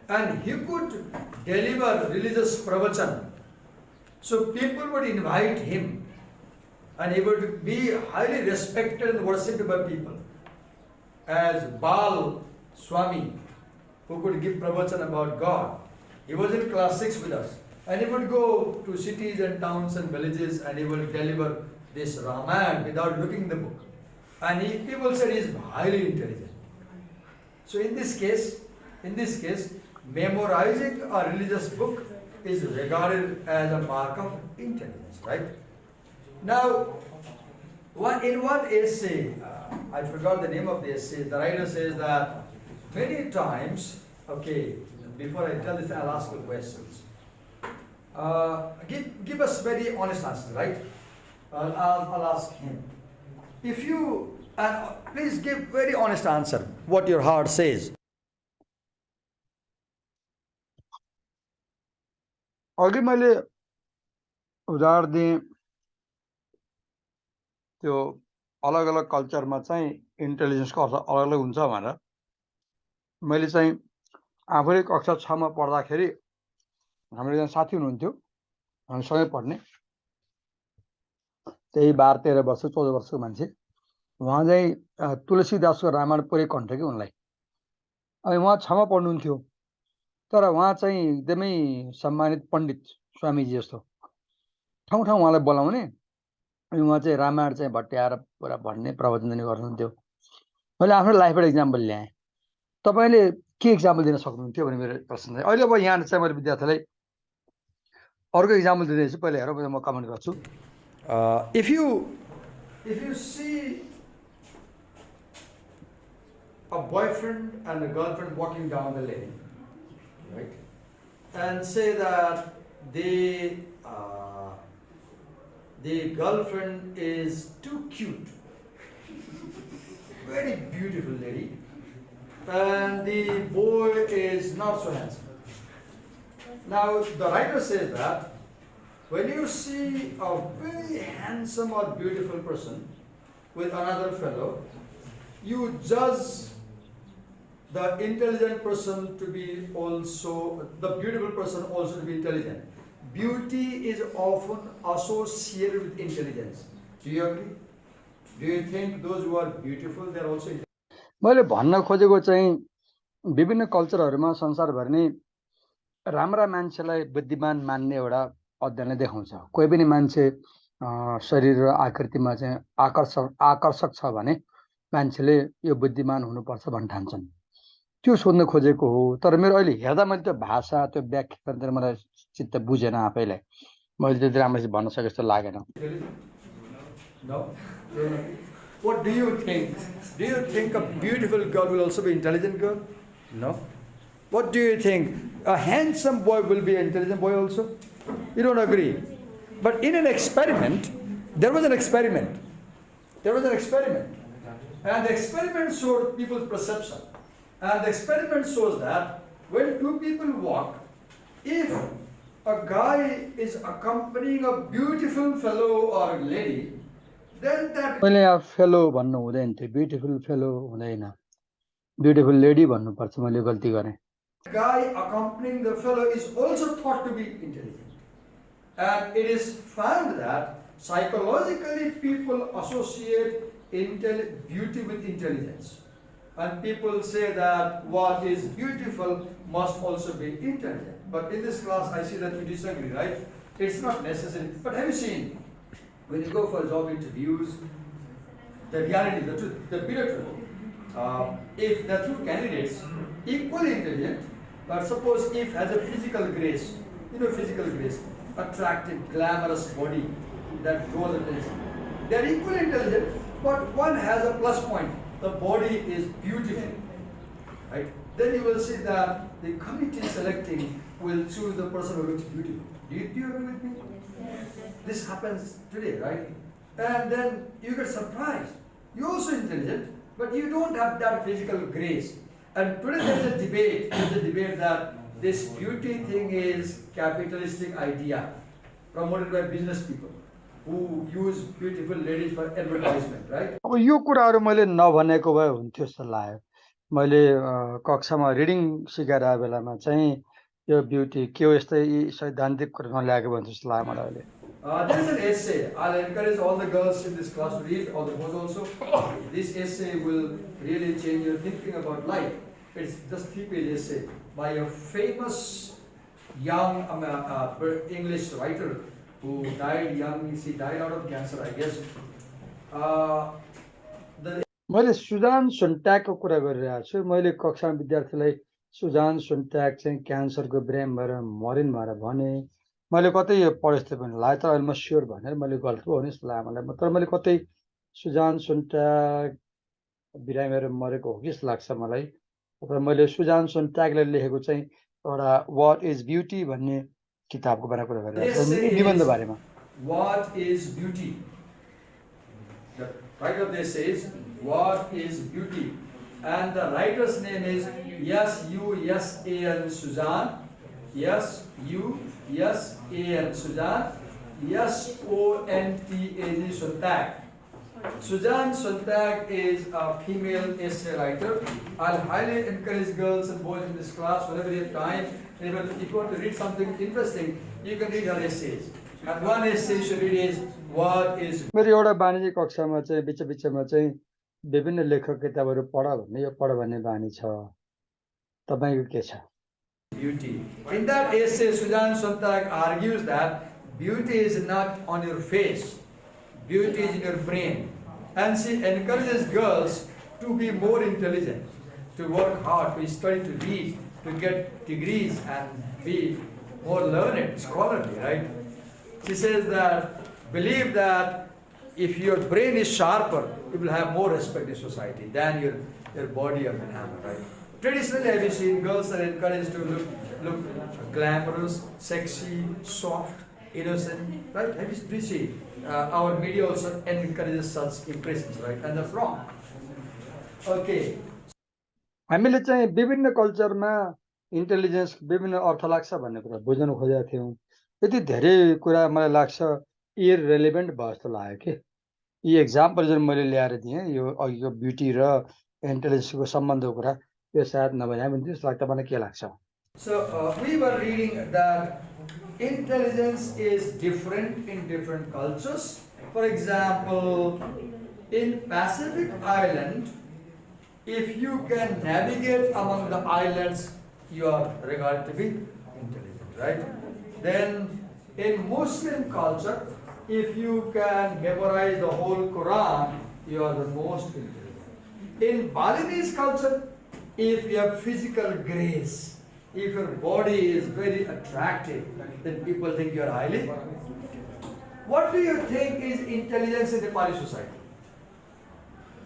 And he could deliver religious pravachan. So people would invite him and he would be highly respected and worshipped by people as Bal Swami, who could give pravachan about God. He was in class 6 with us. And he would go to cities and towns and villages and he would deliver this Ramayana without looking the book. And people said he is highly intelligent. So in this case, memorizing a religious book is regarded as a mark of intelligence, right? Now, in one essay, I forgot the name of the essay, the writer says that many times, okay, before I tell this, I'll ask you questions. Give us very honest answers, right? I'll ask him. If you, please give very honest answer, what your heart says. अघि मैले उदाहरण दिएँ त्यो अलग अलग कल्चरमा चाहिँ इन्टेलिजेन्सको अर्थ अलग अलग हुन्छ भनेर मैले चाहिँ आफूले कक्षा 6 मा पढ्दाखेरि हाम्रो एकजना साथी हुनुहुन्थ्यो हामी सँगै पढ्ने त्यही 12-13 वर्ष 14 वर्षको मान्छे उहाँ चाहिँ तुलसीदासको रामायण पुरै कन्ठ के उनलाई अनि उहाँ 6 मा पढ्नुहुन्थ्यो तर उहाँ चाहिँ एकदमै सम्मानित पण्डित स्वामीजी जस्तो ठाउँ ठाउँ उहाँलाई बोलाउने अनि उहाँ चाहिँ रामायण चाहिँ भट्ट्याएर पुरा भन्ने प्रवचन दिने गर्नुहुन्थ्यो मैले आफ्नो लाइफबाट एक्जाम्पल ल्याएँ तपाईले के एक्जाम्पल दिन सक्नुहुन्थ्यो भने मेरो प्रश्न चाहिँ अहिले अब यहाँ चाहिँ मैले विद्यार्थीलाई अर्को एक्जाम्पल दिँदैछु पहिले हेरौँ म कमेन्ट गर्छु if you see a boyfriend and a girlfriend walking down the lane, right, and say that the girlfriend is too cute, very beautiful lady, and the boy is not so handsome. Now, the writer says that when you see a very handsome or beautiful person with another fellow, you judge the intelligent person to be also, the beautiful person also to be intelligent. Beauty is often associated with intelligence. Do you agree? Do you think those who are beautiful, they are also intelligent? मैले भन्न खोजेको चाहिँ विभिन्न कल्चरहरूमा संसारभर नै राम्रा मान्छेलाई बुद्धिमान मान्ने एउटा अध्ययनले देखाउँछ। कोही पनि मान्छे शरीर र आकृतिमा चाहिँ आकर्षक छ भने मान्छेले यो बुद्धिमान हुनुपर्छ भन्न ठान्छन्। त्यो सोध्न खोजेको हो। तर मेरो अहिले हेर्दा मैले त्यो भाषा त्यो व्याख्या मलाई चित्त बुझेन आफैलाई। मैले त्यति राम्ररी भन्न सके जस्तो लागेन। No? What do you think? Do you think a beautiful girl will also be an intelligent girl? No. What do you think? A handsome boy will be an intelligent boy also? You don't agree. But in an experiment, there was an experiment. There was an experiment. And the experiment showed people's perception. And the experiment shows that when two people walk, if a guy is accompanying a beautiful fellow or lady, then that मैले यहाँ fellow भन्नु हुँदैन थियो, beautiful fellow हुँदैन, beautiful lady भन्नुपर्छ। मैले गल्ती गरेँ। guy accompanying the fellow is also thought to be intelligent. And it is found that psychologically people associate beauty with intelligence. And people say that what is beautiful must also be intelligent. But in this class, I see that you disagree, right? It's not necessary. But have you seen, when you go for job interviews, the reality, the truth, the bitter truth, if the two candidates equally intelligent, but suppose if has a physical grace, physical grace, attractive, glamorous body that draws attention, they are equally intelligent, but one has a plus point. The body is beautiful, right? Then you will see that the committee selecting will choose the person who looks beautiful. Do you agree with me? This happens today, right? And then you get surprised. You're also intelligent, but you don't have that physical grace. And today there's a debate that this beauty thing is capitalistic idea promoted by business people who use beautiful ladies for advertisement, right? अब यो कुराहरू मैले नभनेको भए हुन्थ्यो जस्तो लाग्यो। मैले कक्षामा रिडिङ सिकाइरहेको बेलामा चाहिँ यो ब्युटी के हो यस्तै सैद्धान्तिक कुरा नल्याएको भन्छ जस्तो लाग्यो मलाई अहिले। There is an essay. I'll encourage all the girls in this class to read, all the boys also. This essay will really change your thinking about life. It's just 3-page essay by a famous young English writer who died young. She died out of cancer, I guess. मैले सुजान सोन्ट्यागको कुरा गरिरहेको छु। मैले कक्षामा विद्यार्थीलाई सुजान सोन्ट्याग चाहिँ क्यान्सरको बिरामी भएर मरिन् भनेर भने। मैले कतै यो पढेँ जस्तो पनि लाग्यो, तर अहिले म स्योर भनेर मैले गल्ती हो नि जस्तो लाग्यो मलाई। तर मैले कतै सुजान सोन्ट्याग बिरामी भएर मरेको हो कि जस्तो लाग्छ मलाई। तर मैले सुजान सोन्ट्यागले लेखेको चाहिँ एउटा वाट इज ब्युटी भन्ने किताबको बारेमा कुरा गरिरहेको छु, निबन्ध बारेमा। What is beauty? The title of the essay is What is Beauty? And the writer's name is S-U-S-A-N Suzanne, S-U-S-A-N Suzanne, S-O-N-T-A-G Sontag. Suzanne Sontag is a female essay writer. I'll highly encourage girls and boys in this class, whenever you have time, if you want to read something interesting, you can read her essays. And one essay you should read is What is मेरो एउटा वाणिज्य कक्षामा चाहिँ बिचमा चाहिँ विभिन्न लेखक किताबहरू पढ भन्ने यो पढ भन्ने बानी छ। तपाईको के छ? Beauty. In that essay, Suzanne Sontag argues that beauty is not on your face, beauty is in your brain. And she encourages girls to be more intelligent, to work hard, to study, to read, to get degrees and be more learned, scholarly, right? She says that, believe that if your brain is sharper, you will have more respect in society than your body of an hammer, right? Traditionally, have you seen girls are encouraged to look glamorous, sexy, soft, innocent, right? Have you seen? Our media also encourages such impressions, right? And that's wrong. Okay. हामीले चाहिँ विभिन्न कल्चरमा intelligence विभिन्न अर्थ लाग्छ भन्ने कुरा बुझ्न खोजेका थियौँ। यति धेरै कुरा मलाई लाग्छ इररेलेभेन्ट भयो जस्तो लाग्यो कि यी एक्जाम्पल जुन मैले ल्याएर दिएँ यो अघिको ब्युटी र इन्टेलिजेन्सको सम्बन्धको कुरा यो सायद नभए पनि जस्तो लाग्छ। तपाईँलाई के लाग्छ? So we were reading that intelligence is different in different cultures. For example, in Pacific Island, if you can navigate among the islands, you are regarded to be intelligent, right? Then in Muslim culture, if you can memorize the whole Quran, you are the most intelligent. In Balinese culture, if you have physical grace, if your body is very attractive, then people think you are highly. What do you think is intelligence in the Nepali society?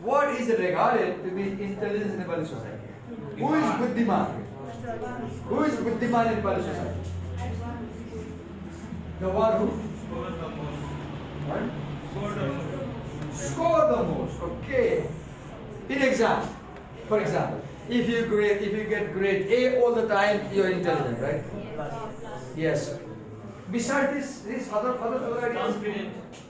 What is regarded to be intelligence in the Nepali society? Who is Buddhiman? Who is Buddhiman in Nepali society? The one who score the most. Okay. In exam, for example, if you get grade A all the time, you are intelligent, right? Yes. Besides this other ideas?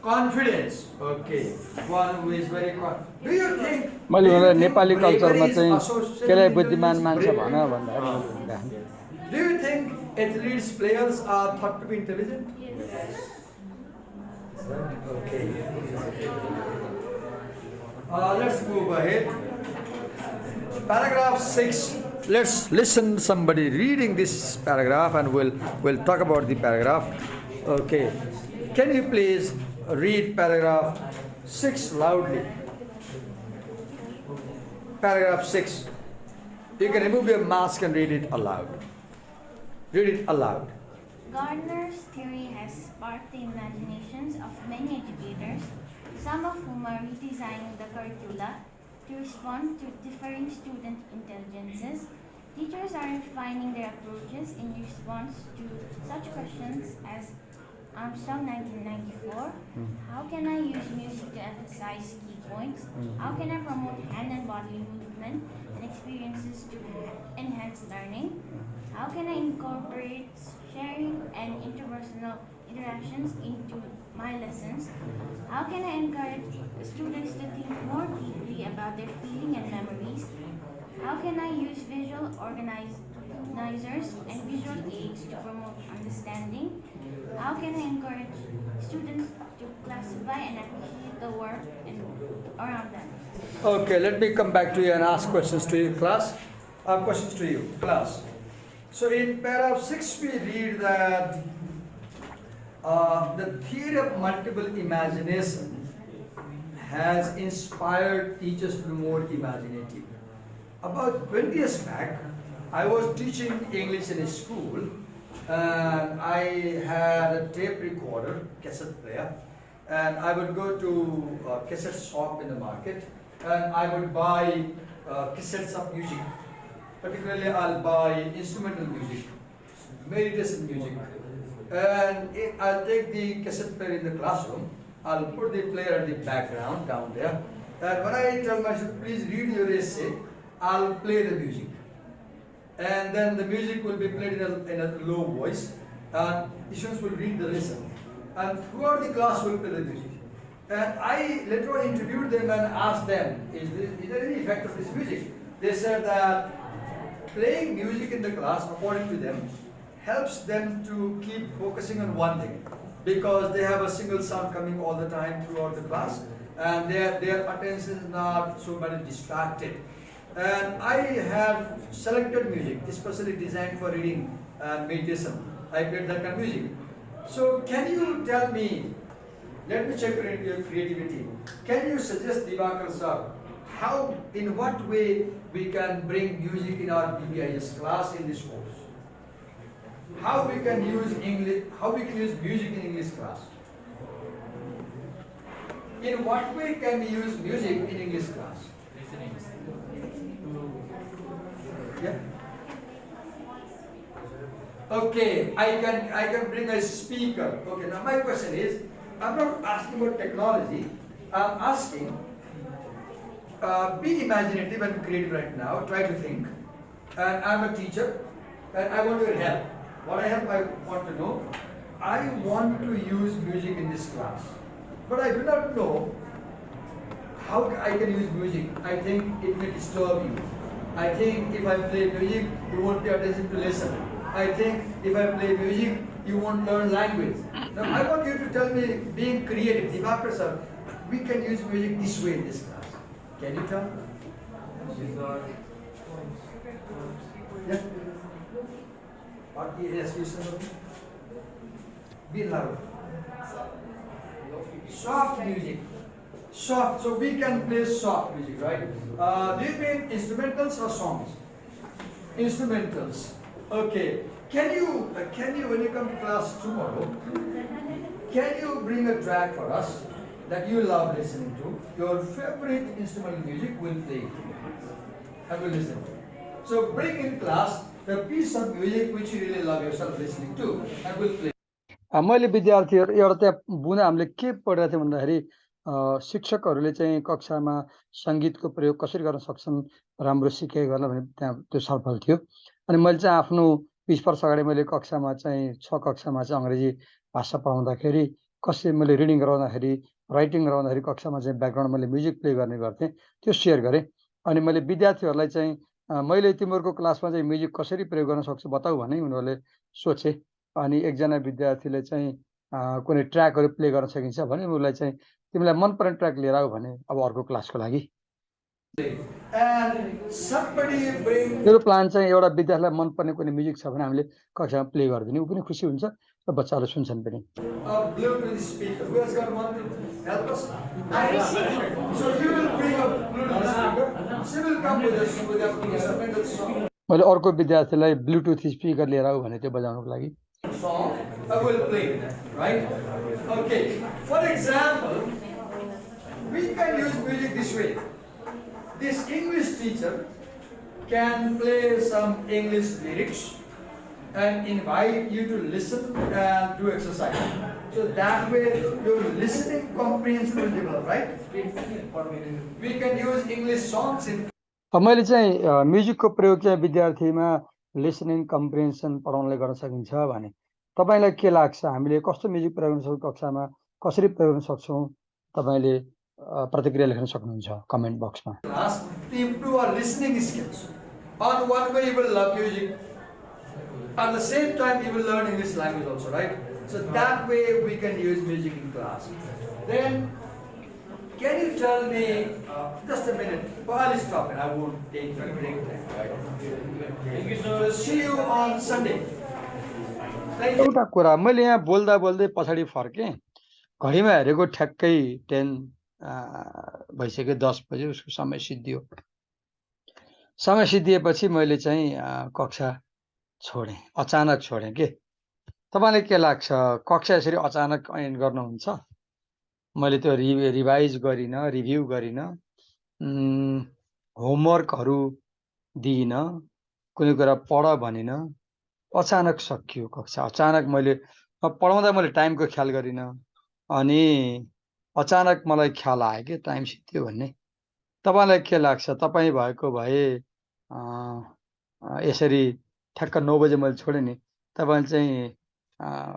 Confidence. Okay. One who is very confident. Do you think? मैले भने नेपाली कल्चरमा चाहिँ केलाई बुद्धिमान मान्छ भन भन्दाखेरि Do you think athletes, players are thought to be intelligent? Yes. Okay. Let's move ahead. Paragraph 6. Let's listen somebody reading this paragraph and we'll talk about the paragraph. Okay. Can you please read paragraph 6 loudly? Paragraph 6. You can remove your mask and read it aloud. Read it aloud. Gardner's theory has sparked the imaginations of many educators, some of whom are redesigning the curricula to respond to differing student intelligences. Teachers are refining their approaches in response to such questions as Armstrong 1994, how can I use music to emphasize key points? How can I promote hand and body movement and experiences to enhance learning? How can I incorporate sharing and interpersonal interactions into my lessons? How can I encourage students to think more deeply about their feeling and memories? How can I use visual organizers and visual aids to promote understanding? How can I encourage students to classify and appreciate the work around them? Okay, let me come back to you and ask questions to you, class. I have questions to you, class. So in paragraph 6, we read that the theory of multiple imagination has inspired teachers to be more imaginative. About 20 years back, I was teaching English in a school, and I had a tape recorder, cassette player, and I would go to a cassette shop in the market, and I would buy cassettes of music. Particularly, I'll buy instrumental music, meditation music, and I'll take the cassette player in the classroom. I'll put the player at the background down there, and when I tell my students, please read your essay, I'll play the music, and then the music will be played in a low voice, and the students will read the lesson, and throughout the class will play the music. And I later on interviewed them and asked them, is there any effect of this music? They said that playing music in the class, according to them, helps them to keep focusing on one thing, because they have a single sound coming all the time throughout the class, and their attention is not so much distracted. And I have selected music, especially designed for reading and meditation. I played that kind of music. So can you tell me, let me check your creativity. Can you suggest, Divakar sir, in what way we can bring music in our BBIS class in this course? How we can use music in English class? In what way can we use music in English class? Yeah. Okay, I can bring a speaker. Okay, now my question is, I'm not asking about technology. I'm asking, be imaginative and creative right now. Try to think. And I'm a teacher, and I want your help. What I want to know, I want to use music in this class, but I do not know how I can use music. I think it may disturb you. I think if I play music, you won't pay attention to lesson. I think if I play music, you won't learn language. Now I want you to tell me, being creative, Divakar sir, we can use music this way in this class. Can you tell? Yeah. What yes, listen. Be loud. Soft music. Soft. So we can play soft music, right? Do you mean instrumentals or songs? Instrumentals. Okay. Can you when you come to class tomorrow, can you bring a track for us that you love listening to? Your favorite instrumental music will play. I will listen to. So bring in class the piece of music which you really love yourself listening to and will play. मैले विद्यार्थीहरू एउटा त्यहाँ बुना हामीले के पढेका थियौँ भन्दाखेरि शिक्षकहरूले चाहिँ कक्षामा सङ्गीतको प्रयोग कसरी गर्न सक्छन् राम्रो सिकाइ गर्न भन्ने त्यहाँ त्यो छलफल थियो। अनि मैले चाहिँ आफ्नो 20 वर्ष अगाडि मैले कक्षामा चाहिँ 6 कक्षामा चाहिँ अङ्ग्रेजी भाषा पढाउँदाखेरि कसरी मैले रिडिङ गराउँदाखेरि राइटिङ गराउँदाखेरि कक्षामा चाहिँ ब्याकग्राउन्ड मैले म्युजिक प्ले गर्ने गर्थेँ, त्यो सेयर गरेँ। अनि मैले विद्यार्थीहरूलाई चाहिँ मैले तिमीहरूको क्लासमा चाहिँ म्युजिक कसरी प्रयोग गर्न सक्छु बताऊ भने उनीहरूले सोचे। अनि एकजना विद्यार्थीले चाहिँ कुनै ट्र्याकहरू प्ले गर्न सकिन्छ भने उसलाई चाहिँ तिमीलाई मनपर्ने ट्र्याक लिएर आऊ भने अब अर्को क्लासको लागि। मेरो प्लान चाहिँ एउटा विद्यार्थीलाई मनपर्ने कुनै म्युजिक छ भने हामीले कक्षामा प्ले गरिदिने, ऊ पनि खुसी हुन्छ र बच्चाहरूले सुन्छन् पनि। Bluetooth speaker. Who has got one to help us? So you will bring a Bluetooth speaker. She will come with us with a instrumental song. मैले अर्को विद्यार्थीलाई ब्लुटुथ स्पिकर लिएर आऊ भने त्यो बजाउनको लागि। Song I will play, right? Okay. For example, we can use music this way. This English teacher can play some English lyrics and invite you to listen and do exercise. So that way your listening comprehension will develop, right? We can use English songs in. मैले चाहिँ म्युजिकको प्रयोग चाहिँ विद्यार्थीमा listening comprehension पढाउनलाई गर्न सकिन्छ भने तपाईलाई के लाग्छ? हामीले कस्तो म्युजिक प्रयोग गर्न सक्छौँ कक्षामा, कसरी प्रयोग गर्न सक्छौँ? तपाईले प्रतिक्रिया लेख्न सक्नुहुन्छ कमेन्ट बक्समा। To improve our listening skills. On one way you will love music. At the same time you will learn English language also, right? So that way we can use music in class. Then can you tell me, just a minute, I'll stop it, I won't take a break time, right? Thank you, sir. See you on Sunday. एउटा कुरा मैले यहाँ बोल्दा बोल्दै पछाडि फर्केँ, घडीमा हेरेको ठ्याक्कै 10 भइसक्यो, 10 बजे उसको समय सिद्धियो। समय सिद्धिएपछि मैले चाहिँ कक्षा छोडेँ, अचानक छोडेँ के। तपाईलाई के लाग्छ कक्षा यसरी अचानक एन्ड गर्नुहुन्छ? मैले त्यो रिभाइज गरिनँ, रिभ्यू गरिनँ, होमवर्कहरू दिइनँ, कुनै कुरा पढ भनिनँ, अचानक सकियो कक्षा। अचानक मैले पढाउँदा मैले टाइमको ख्याल गरिनँ अनि अचानक मलाई ख्याल आयो कि टाइम सिद्धियो भन्ने। तपाईलाई के लाग्छ? तपाईँ भएको भए यसरी ठ्याक्क 9 बजे मैले छोडेँ नि, तपाईले चाहिँ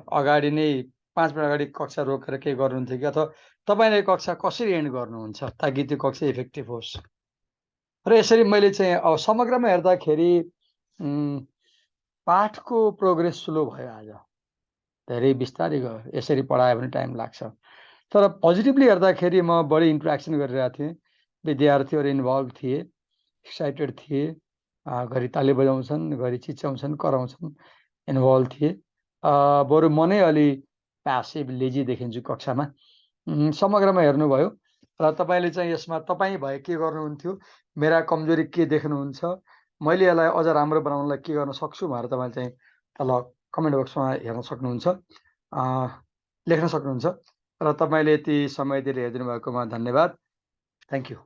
अगाडि नै 5 मिनट अगाडि कक्षा रोकेर के गर्नुहुन्थ्यो कि अथवा तपाईले कक्षा कसरी एन्ड गर्नुहुन्छ ताकि त्यो कक्षा इफेक्टिभ होस्? र यसरी मैले चाहिँ अब समग्रमा हेर्दाखेरि पाठको प्रोग्रेस स्लो भयो। आज धेरै बिस्तारै गयो, यसरी पढायो भने टाइम लाग्छ। तर पोजिटिभली हेर्दाखेरि म बढी इन्टरेक्सन गरिरहेको थिएँ, विद्यार्थीहरू इन्भल्भ थिए, एक्साइटेड थिए, घरि ताली बजाउँछन्, घरि चिच्याउँछन्, कराउँछन्, इन्भल्भ थिए। बरु म नै अलि प्यासिभ लेजी देखिन्छु कक्षामा। समग्रमा हेर्नुभयो र तपाईले चाहिँ यसमा तपाईँ भए के गर्नुहुन्थ्यो, मेरा कमजोरी के देख्नुहुन्छ, मैले यसलाई अझ राम्रो बनाउनलाई के गर्न सक्छु भनेर तपाईले चाहिँ तल कमेन्ट बक्समा हेर्न सक्नुहुन्छ, लेख्न सक्नुहुन्छ। र तपाईले यति समय दिएर हेरिदिनु भएकोमा धन्यवाद। Thank you.